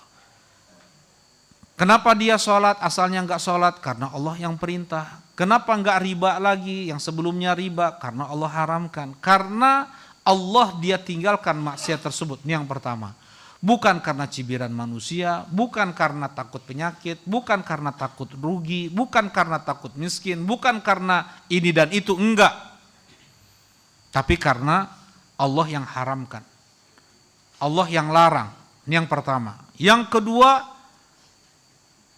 Kenapa dia sholat asalnya nggak sholat? Karena Allah yang perintah. Kenapa nggak riba lagi? Yang sebelumnya riba karena Allah haramkan. Karena Allah dia tinggalkan maksiat tersebut. Ini yang pertama. Bukan karena cibiran manusia, bukan karena takut penyakit, bukan karena takut rugi, bukan karena takut miskin, bukan karena ini dan itu, enggak. Tapi karena Allah yang haramkan. Allah yang larang. Ini yang pertama. Yang kedua,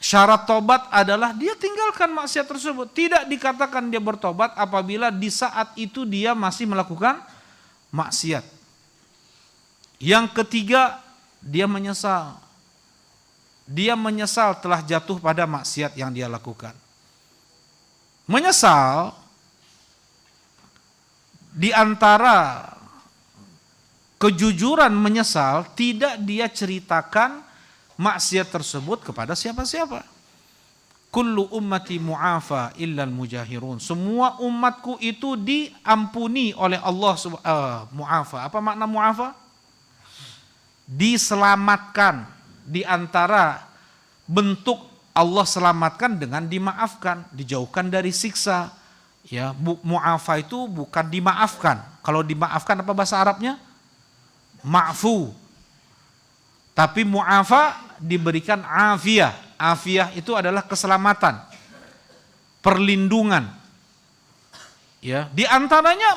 syarat tobat adalah dia tinggalkan maksiat tersebut. Tidak dikatakan dia bertobat apabila di saat itu dia masih melakukan maksiat. Yang ketiga, dia menyesal. Dia menyesal telah jatuh pada maksiat yang dia lakukan. Menyesal di antara kejujuran menyesal tidak dia ceritakan maksiat tersebut kepada siapa-siapa. Kullu ummati mu'afa illal mujahirun. Semua umatku itu diampuni oleh Allah mu'afa. Apa makna mu'afa? Diselamatkan. Di antara bentuk Allah selamatkan dengan dimaafkan, dijauhkan dari siksa. Ya, mu'afa itu bukan dimaafkan. Kalau dimaafkan apa bahasa Arabnya? Ma'fu. Tapi mu'afa diberikan afiyah. Afiyah itu adalah keselamatan, perlindungan. Ya, di antaranya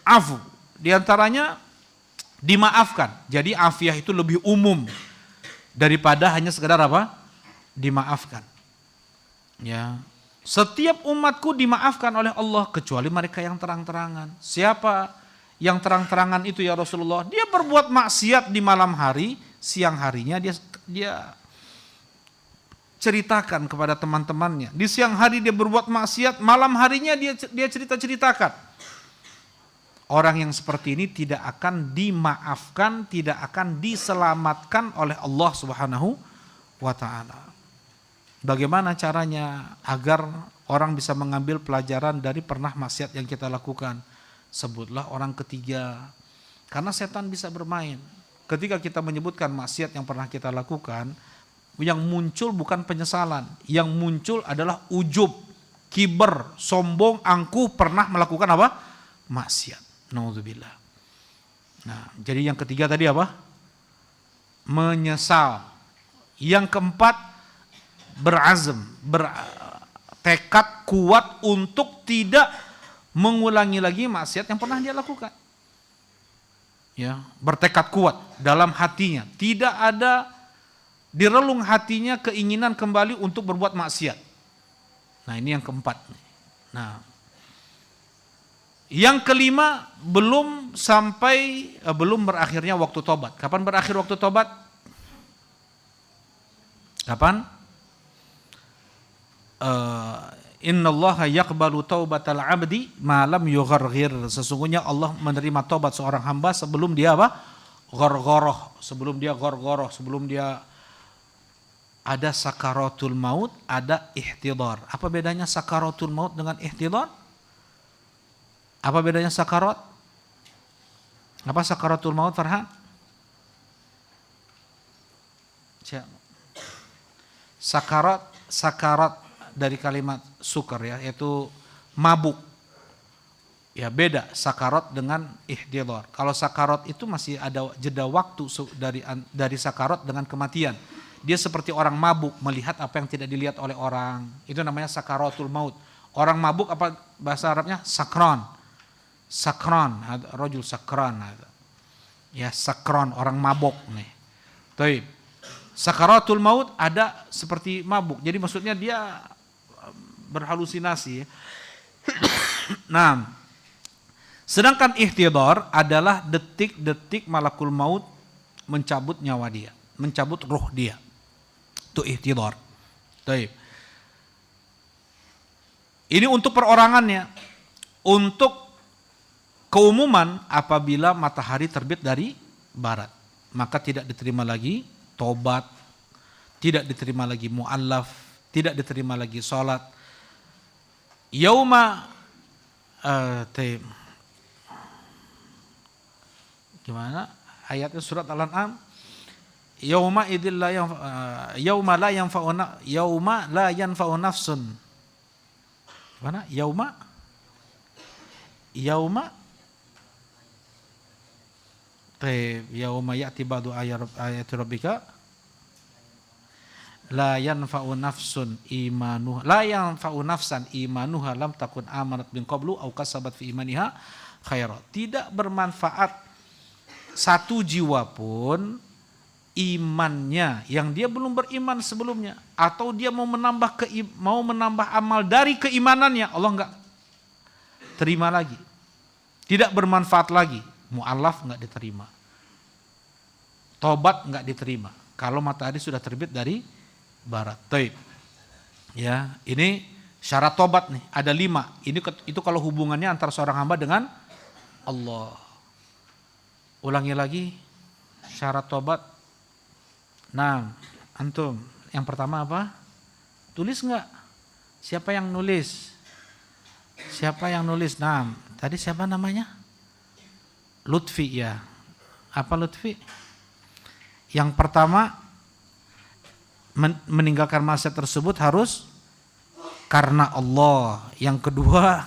afu, di antaranya dimaafkan. Jadi afiyah itu lebih umum daripada hanya sekedar apa? Dimaafkan. Ya. Setiap umatku dimaafkan oleh Allah kecuali mereka yang terang-terangan. Siapa yang terang-terangan itu ya Rasulullah? Dia berbuat maksiat di malam hari, siang harinya dia ceritakan kepada teman-temannya. Di siang hari dia berbuat maksiat, malam harinya dia cerita-ceritakan. Orang yang seperti ini tidak akan dimaafkan, tidak akan diselamatkan oleh Allah Subhanahu wa taala. Bagaimana caranya agar orang bisa mengambil pelajaran dari pernah maksiat yang kita lakukan? Sebutlah orang ketiga. Karena setan bisa bermain. Ketika kita menyebutkan maksiat yang pernah kita lakukan, yang muncul bukan penyesalan, yang muncul adalah ujub, kiber, sombong, angkuh, pernah melakukan apa? Maksiat. Naudzubillah. Nah, jadi yang ketiga tadi apa? Menyesal. Yang keempat, berazam, bertekad kuat untuk tidak mengulangi lagi maksiat yang pernah dia lakukan. Ya, bertekad kuat dalam hatinya, tidak ada di relung hatinya keinginan kembali untuk berbuat maksiat. Nah, ini yang keempat. Nah, yang kelima, belum berakhirnya waktu tobat. Kapan berakhir waktu tobat? Kapan? Innallaha yaqbalu taubatal abdi ma lam yugharghir. Sesungguhnya Allah menerima taubat seorang hamba sebelum dia apa? Gharghoroh, sebelum dia gharghoroh, sebelum dia ada sakaratul maut, ada ihtidar. Apa bedanya sakaratul maut dengan ihtidar? Apa bedanya sakarat? Apa sakaratul maut, Farhan? Sakarat dari kalimat sukar ya, yaitu mabuk. Ya, beda sakarat dengan ihtidar. Kalau sakarat itu masih ada jeda waktu dari sakarat dengan kematian. Dia seperti orang mabuk melihat apa yang tidak dilihat oleh orang. Itu namanya sakaratul maut. Orang mabuk apa bahasa Arabnya? Sakran. Sakran, rajul sakran. Ya, sakran, orang mabuk nih. Taib. Sakaratul maut ada seperti mabuk. Jadi maksudnya dia berhalusinasi. Nah, sedangkan ihtidar adalah detik-detik malakul maut mencabut nyawa dia, mencabut ruh dia. Itu ihtidar. Baik. Ini untuk perorangannya. Untuk keumuman, apabila matahari terbit dari barat, maka tidak diterima lagi tobat, tidak diterima lagi mu'allaf, tidak diterima lagi sholat. Yauma gimana ayatnya surat Al-An'am? Yauma idzil la yauma la yanfa'u nafsun. Gimana? Yauma yauma ya'ti ba'du ayati rabbika la yanfa'u nafsan imanuha lam takun amanat min qablu aw kasabat fi imaniha khaira. Tidak bermanfaat satu jiwa pun imannya yang dia belum beriman sebelumnya, atau dia mau menambah amal dari keimanannya, Allah enggak terima lagi. Tidak bermanfaat lagi. Mu'allaf enggak diterima. Tobat enggak diterima kalau matahari sudah terbit dari barat. Taib. Ya, ini syarat tobat nih, ada 5. Itu kalau hubungannya antara seorang hamba dengan Allah. Ulangi lagi syarat tobat. Nah, Antum, yang pertama apa? Tulis enggak? Siapa yang nulis? Siapa yang nulis? Nah, tadi siapa namanya? Lutfi ya. Apa Lutfi? Yang pertama, meninggalkan maksiat tersebut harus karena Allah. Yang kedua,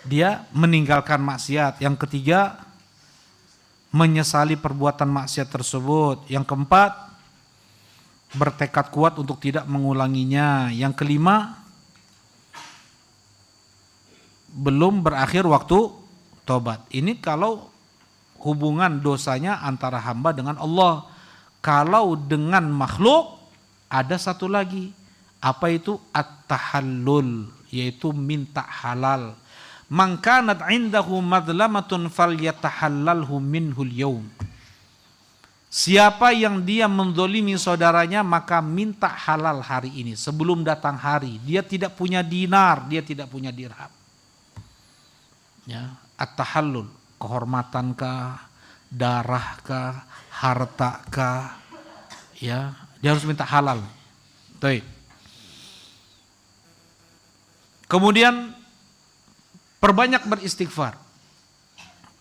dia meninggalkan maksiat. Yang ketiga, menyesali perbuatan maksiat tersebut. Yang keempat, bertekad kuat untuk tidak mengulanginya. Yang kelima, belum berakhir waktu tobat. Ini kalau hubungan dosanya antara hamba dengan Allah. Kalau dengan makhluk ada satu lagi. Apa itu? At-tahallul, yaitu minta halal. Man kanat 'indahu madlamatun falyatahallalhu minhul yaum. Siapa yang dia menzolimi saudaranya maka minta halal hari ini sebelum datang hari. Dia tidak punya dinar, dia tidak punya dirham. Ya, at-tahallul, kehormatankah, darahkah, hartakah, ya, dia harus minta halal. Baik. Kemudian perbanyak beristighfar.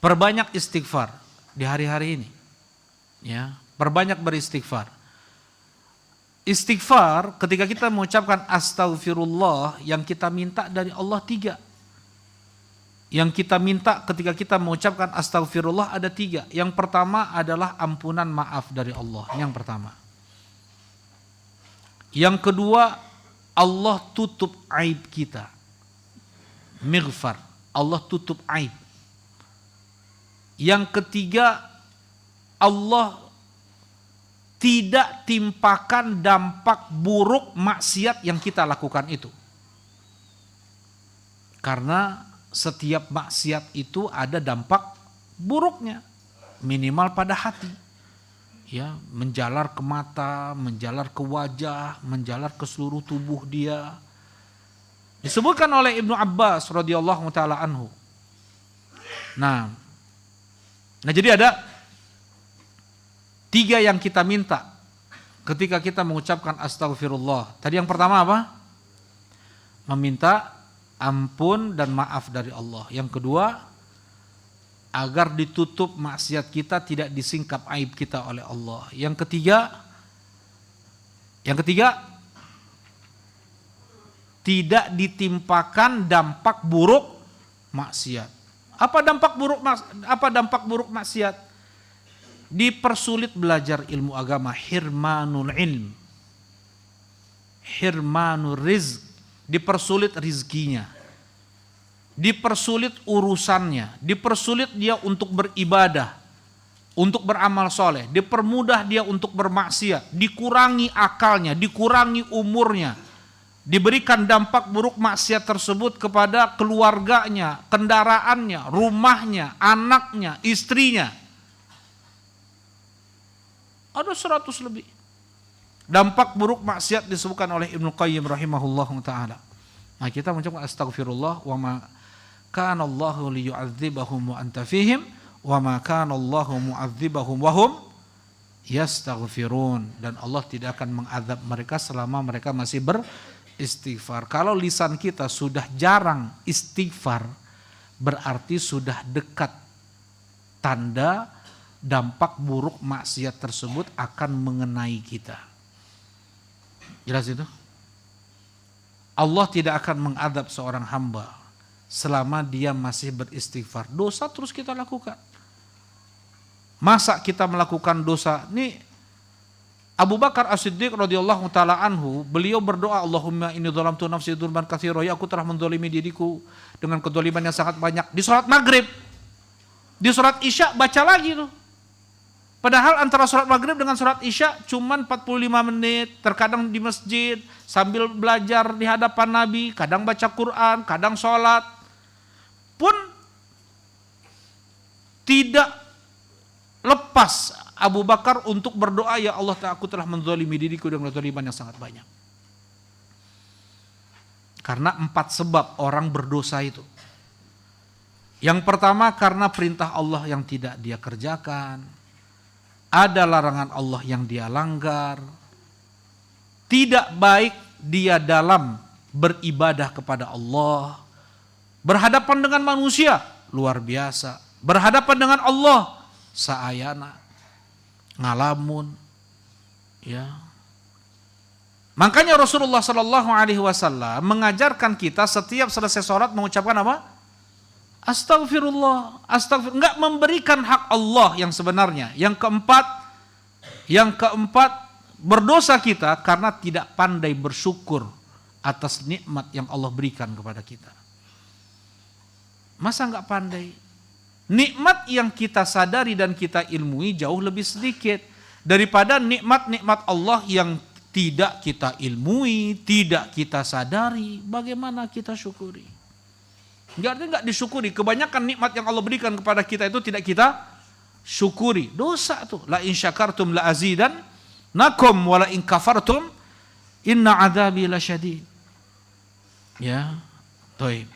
Perbanyak istighfar di hari-hari ini. Ya, perbanyak beristighfar. Istighfar ketika kita mengucapkan astaghfirullah, yang kita minta dari Allah 3. Yang kita minta ketika kita mengucapkan astaghfirullah ada 3. Yang pertama adalah ampunan maaf dari Allah. Yang pertama. Yang kedua, Allah tutup aib kita. Mighfar, Allah tutup aib. Yang ketiga, Allah tidak timpakan dampak buruk maksiat yang kita lakukan itu. Karena setiap maksiat itu ada dampak buruknya, minimal pada hati. Ya, menjalar ke mata, menjalar ke wajah, menjalar ke seluruh tubuh dia. Disebutkan oleh Ibnu Abbas radhiyallahu taala anhu. Nah, jadi ada 3 yang kita minta ketika kita mengucapkan astaghfirullah. Tadi yang pertama apa? Meminta ampun dan maaf dari Allah. Yang kedua, agar ditutup maksiat kita, tidak disingkap aib kita oleh Allah. Yang ketiga, tidak ditimpakan dampak buruk maksiat. Apa dampak buruk maksiat? Dipersulit belajar ilmu agama, hirmanul ilm, hirmanul rizq, dipersulit rizkinya, dipersulit urusannya, dipersulit dia untuk beribadah, untuk beramal soleh, dipermudah dia untuk bermaksiat, dikurangi akalnya, dikurangi umurnya, diberikan dampak buruk maksiat tersebut kepada keluarganya, kendaraannya, rumahnya, anaknya, istrinya. Ada 100 lebih. Dampak buruk maksiat disebutkan oleh Ibnu Qayyim rahimahullah ta'ala. Nah, kita mengucapkan astagfirullah wa ma kana Allahu liyu'adzibahum wa anta fihim wa ma kana Allahu mu'adzibahum wa hum yastaghfirun. Dan Allah tidak akan mengazab mereka selama mereka masih beristighfar. Kalau lisan kita sudah jarang istighfar, berarti sudah dekat tanda dampak buruk maksiat tersebut akan mengenai kita. Jelas itu? Allah tidak akan mengadab seorang hamba selama dia masih beristighfar. Dosa terus kita lakukan. Masa kita melakukan dosa? Nih Abu Bakar As-Siddiq radhiyallahu taala anhu, beliau berdoa, Allahumma inni dzalamtu nafsi dzulman katsira, ya aku telah menzalimi diriku dengan kedzaliman yang sangat banyak. Di salat maghrib. Di salat Isya baca lagi tuh. Padahal antara sholat maghrib dengan sholat isya cuman 45 menit, terkadang di masjid sambil belajar di hadapan Nabi, kadang baca Quran, kadang sholat. Pun tidak lepas Abu Bakar untuk berdoa, ya Allah, aku telah menzalimi diriku dengan kezaliman yang sangat banyak. Karena 4 sebab orang berdosa itu. Yang pertama karena perintah Allah yang tidak dia kerjakan. ada larangan Allah yang dia langgar, tidak baik dia dalam beribadah kepada Allah, berhadapan dengan manusia luar biasa, berhadapan dengan Allah saayana, ngalamun, ya. Makanya Rasulullah Shallallahu Alaihi Wasallam mengajarkan kita setiap selesai sholat mengucapkan apa? Astagfirullah, astagfirullah. Enggak memberikan hak Allah yang sebenarnya. Yang keempat, berdosa kita karena tidak pandai bersyukur atas nikmat yang Allah berikan kepada kita. Masa enggak pandai? Nikmat yang kita sadari dan kita ilmui jauh lebih sedikit daripada nikmat-nikmat Allah yang tidak kita ilmui, tidak kita sadari. Bagaimana kita syukuri? Enggak disyukuri. Kebanyakan nikmat yang Allah berikan kepada kita itu tidak kita syukuri. Dosa tuh. La in syakartum la azidannakum wa la in kafartum inna adzabi lasyadid. Ya. Baik.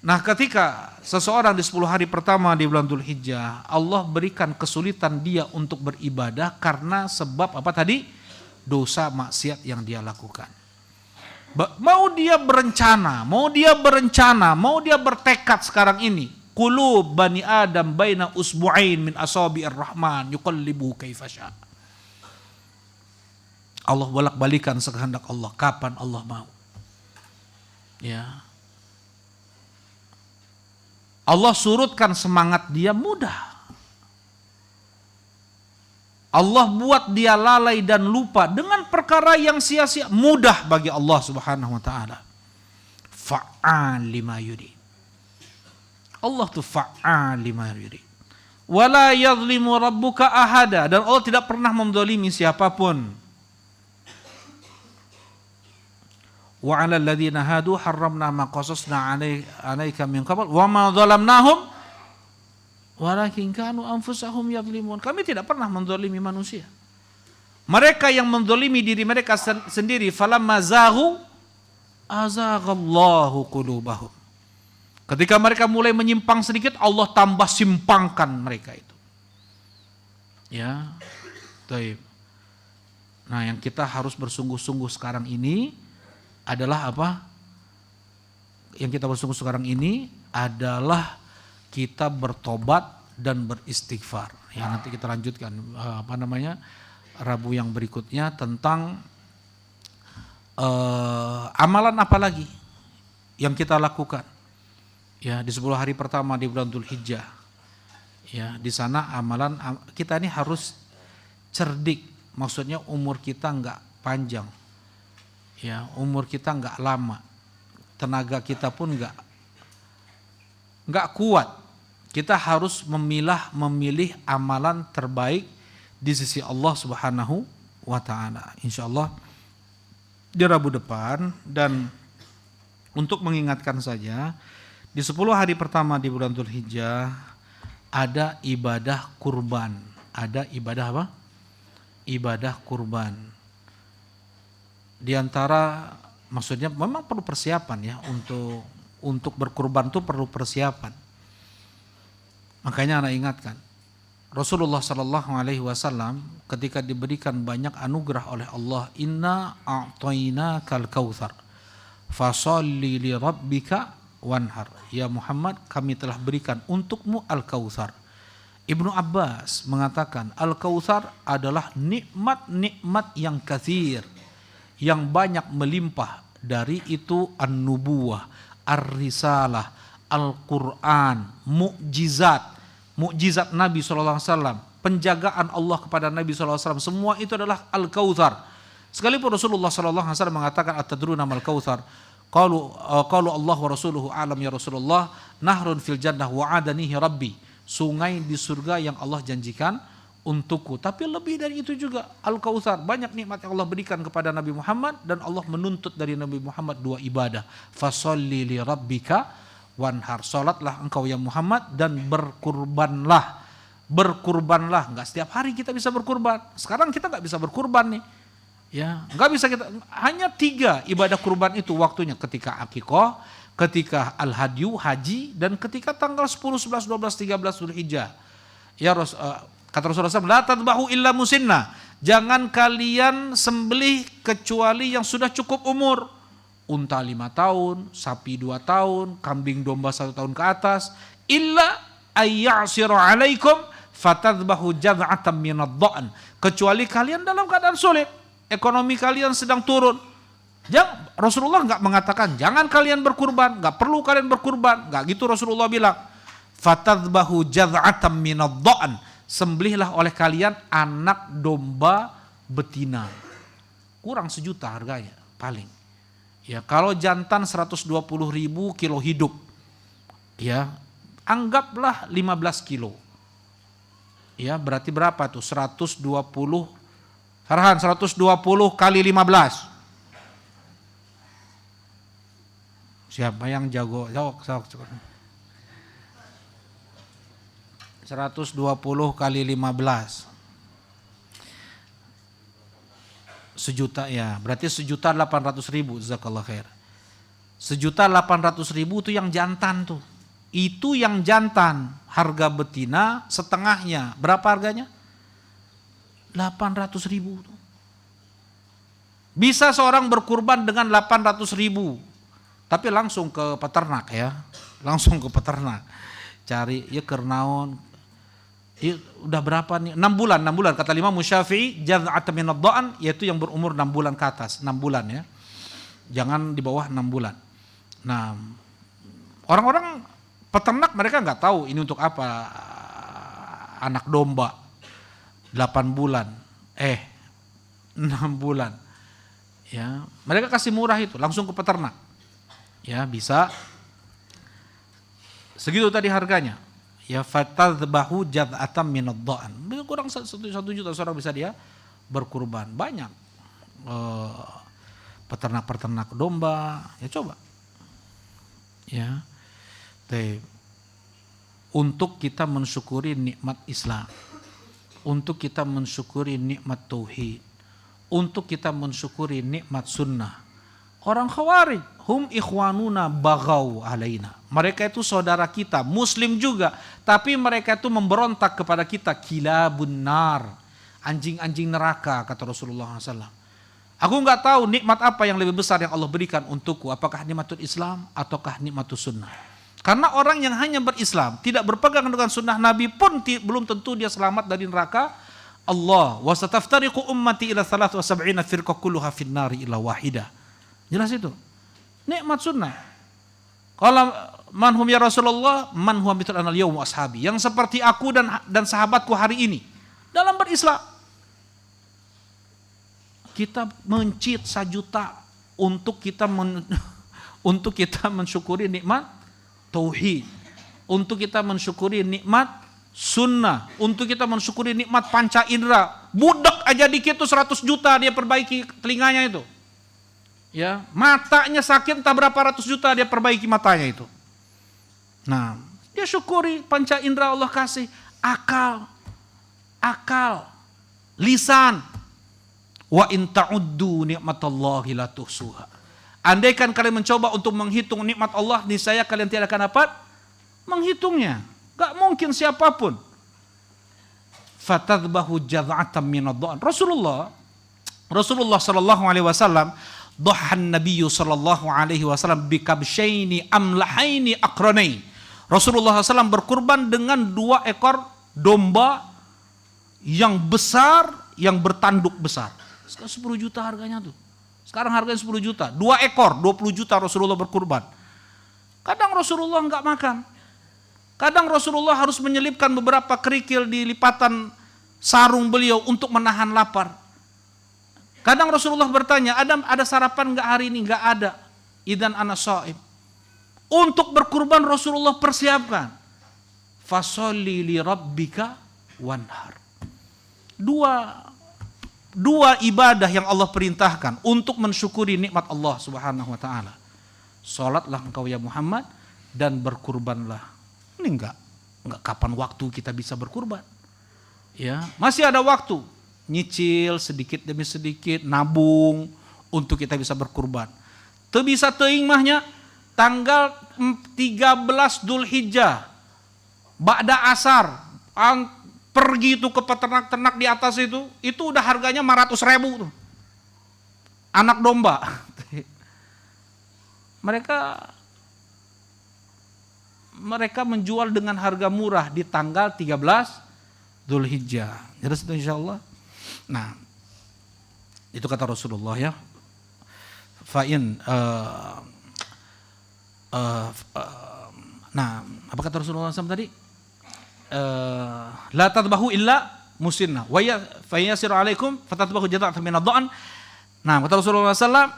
Nah, ketika seseorang di 10 hari pertama di bulan Dzulhijjah, Allah berikan kesulitan dia untuk beribadah karena sebab apa tadi? Dosa maksiat yang dia lakukan. Mau dia berencana, mau dia bertekad sekarang ini. Qulub bani Adam baina usbu'ain min asabi'ir rahman yuqallibu kaifa syaa. Allah bolak-balikan sekehendak Allah kapan Allah mau. Ya. Allah surutkan semangat dia mudah. Allah buat dia lalai dan lupa dengan perkara yang sia-sia, mudah bagi Allah Subhanahu wa taala. Fa'al lima yurid. Allah tuh fa'al lima yurid. Wala yadhlimu rabbuka ahada, dan Allah tidak pernah menzalimi siapapun. Wa 'alal ladzina hadu harramna ma qasasna 'alaika min qabl wa ma zalamnahum walakin kanu anfusahum yadhlimun. Kami tidak pernah menzalimi manusia. Mereka yang menzalimi diri mereka sendiri, falamma zaghu azaghallahu qulubahum. Ketika mereka mulai menyimpang sedikit, Allah tambah simpangkan mereka itu. Ya. Baik. Nah, yang kita harus bersungguh-sungguh sekarang ini adalah apa? Yang kita bersungguh sekarang ini adalah kita bertobat dan beristighfar. Ya, nanti kita lanjutkan Rabu yang berikutnya tentang amalan apa lagi yang kita lakukan. Ya, di 10 hari pertama di bulan Dzulhijjah. Ya, di sana amalan kita ini harus cerdik. Maksudnya umur kita enggak panjang. Ya, umur kita enggak lama. Tenaga kita pun enggak kuat. Kita harus memilih amalan terbaik di sisi Allah Subhanahu wa taala. Insyaallah di Rabu depan. Dan untuk mengingatkan saja, di 10 hari pertama di bulan Dzulhijjah ada ibadah kurban. Ada ibadah apa? Ibadah kurban. Di antara, maksudnya memang perlu persiapan ya, untuk berkurban itu perlu persiapan. Makanya anak ingatkan, Rasulullah Sallallahu Alaihi Wasallam ketika diberikan banyak anugerah oleh Allah, Inna a'tainakal kautsar, fasalli li rabbika wanhar. Ya Muhammad, kami telah berikan untukmu al-kautsar. Ibnu Abbas mengatakan al-kautsar adalah nikmat-nikmat yang katsir, yang banyak melimpah. Dari itu an-nubuwah, ar-risalah, Al-Quran, mukjizat Nabi SAW, penjagaan Allah kepada Nabi SAW, semua itu adalah Al-Kautsar. Sekalipun Rasulullah SAW mengatakan at-tadruna mal kautsar, qalu Allah wa rasuluhu alam ya Rasulullah, nahrun fil jannah wa adanihi rabbi, sungai di surga yang Allah janjikan untukku. Tapi lebih dari itu juga Al-Kautsar, banyak nikmat yang Allah berikan kepada Nabi Muhammad, dan Allah menuntut dari Nabi Muhammad 2 ibadah, fasalli li rabbika wanhar, salatlah engkau ya Muhammad dan berkurbanlah. Enggak setiap hari kita bisa berkurban. Sekarang kita enggak bisa berkurban nih. Ya, enggak bisa kita, hanya 3 ibadah kurban itu waktunya, ketika akikah, ketika al-hadyu haji, dan ketika tanggal 10, 11, 12, 13 Dzulhijjah. Ya Kata Rasulullah SAW, la tadbahu illa musinna. Jangan kalian sembelih kecuali yang sudah cukup umur. Unta 5 tahun, sapi 2 tahun, kambing domba 1 tahun ke atas. Illa ayya'siru alaikum fatadbahu jad'atan minad dha'n. Kecuali kalian dalam keadaan sulit, ekonomi kalian sedang turun. Rasulullah nggak mengatakan jangan kalian berkurban, nggak perlu kalian berkurban, nggak gitu Rasulullah bilang. Fatadbahu jad'atan minad dha'n. Sembelihlah oleh kalian anak domba betina. Kurang 1 juta harganya paling. Ya, kalau jantan 120.000 kilo hidup. Ya, anggaplah 15 kilo. Ya, berarti berapa tuh? 120. Farhan, 120 kali 15. Siapa yang jago? Jawab. 120 kali 15. 1 juta ya, berarti 1.800.000. Jazakallah khair. 1.800.000 itu yang jantan tuh. Itu yang jantan. Harga betina setengahnya. Berapa harganya? 800.000 tuh. Bisa seorang berkurban dengan 800.000. Tapi langsung ke peternak ya. Langsung ke peternak. Cari ya kernaon. Udah berapa nih? 6 bulan kata Imam Syafi'i, jad'atan minad dha'n, yaitu yang berumur 6 bulan ke atas, 6 bulan ya. Jangan di bawah 6 bulan. Nah, orang-orang peternak mereka nggak tahu ini untuk apa. Anak domba 8 bulan. 6 bulan. Ya, mereka kasih murah itu, langsung ke peternak. Ya, bisa segitu tadi harganya. Ya, fatadbahu jad'atan minad dha'n. Kurang 1 juta seorang bisa dia berkurban. Banyak peternak-peternak domba. Ya coba. Ya. Untuk kita mensyukuri nikmat Islam. Untuk kita mensyukuri nikmat tauhid. Untuk kita mensyukuri nikmat sunnah. Orang Khawarij, hum ikhwanuna baghaw alaina. Mereka itu saudara kita, muslim juga, tapi mereka itu memberontak kepada kita. Kilabun nar, anjing-anjing neraka, kata Rasulullah SAW. Aku nggak tahu nikmat apa yang lebih besar yang Allah berikan untukku, apakah nikmatul Islam ataukah nikmatul sunnah. Karena orang yang hanya berislam, tidak berpegang dengan sunnah Nabi pun belum tentu dia selamat dari neraka Allah. Wasataftariqu ummati ila 73 firqah kulluha finnari illa wahidah. Jelas itu. Nikmat sunnah. Kalau manhum ya Rasulullah, man huwa mithl anal yaum ashabi. Yang seperti aku dan sahabatku hari ini dalam berislam. Kita mencit 1 juta untuk kita mensyukuri nikmat tauhid. Untuk kita mensyukuri nikmat sunnah. Untuk kita mensyukuri nikmat panca indera. Budak aja dikit tuh 100 juta dia perbaiki telinganya itu. Ya, matanya sakit entah berapa ratus juta dia perbaiki matanya itu. Nah, dia syukuri panca indera Allah kasih akal, lisan. Wa in ta'uddu nikmatallahi la tuhsuha. Andaikan kalian mencoba untuk menghitung nikmat Allah, niscaya kalian tidak akan dapat menghitungnya. Gak mungkin siapapun. Fatadbahu jad'atan minad dha'n. Rasulullah sallallahu alaihi wasallam dhahan Nabiyyu sallallahu alaihi wasallam bikabsyaini amlahaini aqranain. Rasulullah SAW berkurban dengan 2 ekor domba yang besar, yang bertanduk besar. Sekarang 10 juta harganya tuh. Sekarang harganya 10 juta. 2 ekor 20 juta Rasulullah berkurban. Kadang Rasulullah enggak makan. Kadang Rasulullah harus menyelipkan beberapa kerikil di lipatan sarung beliau untuk menahan lapar. Kadang Rasulullah bertanya, ada sarapan enggak hari ini? Enggak ada. Idan ana shaim. Untuk berkurban Rasulullah persiapkan. Fasholli li rabbika wanhar. Dua ibadah yang Allah perintahkan untuk mensyukuri nikmat Allah Subhanahu wa taala. Salatlah engkau ya Muhammad dan berkurbanlah. Ini enggak kapan waktu kita bisa berkurban. Ya, masih ada waktu. Nyicil sedikit demi sedikit, nabung untuk kita bisa berkurban. Teu bisa teuing mahnya tanggal 13 Dzulhijjah ba'da asar Pergi itu ke peternak-ternak di atas itu udah harganya 500.000 tuh. Anak domba. Mereka menjual dengan harga murah di tanggal 13 Dzulhijjah. Jelas itu insyaallah. Nah, itu kata Rasulullah ya. Fa'in nah, apa kata Rasulullah SAW tadi? La tadbahu illa musinna wa ya fayasiru alaikum fatadbahu jada'atan min ad-dha'n. Nah, kata Rasulullah SAW,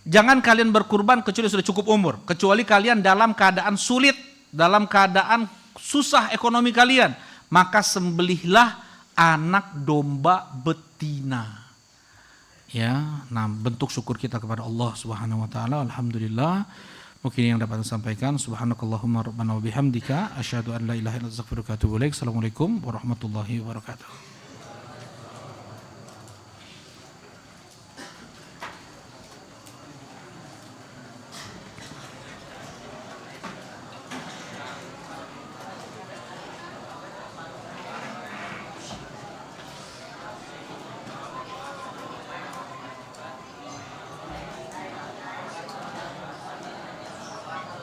jangan kalian berkurban kecuali sudah cukup umur, kecuali kalian dalam keadaan sulit, dalam keadaan susah ekonomi kalian, maka sembelihlah anak domba betina. Ya, nah bentuk syukur kita kepada Allah Subhanahu wa taala. Alhamdulillah. Mungkin yang dapat saya sampaikan. Subhanakallahumma rabbana wa bihamdika asyhadu an la ilaha illa anta astaghfiruka wa atubu ilaik. Assalamualaikum warahmatullahi wabarakatuh.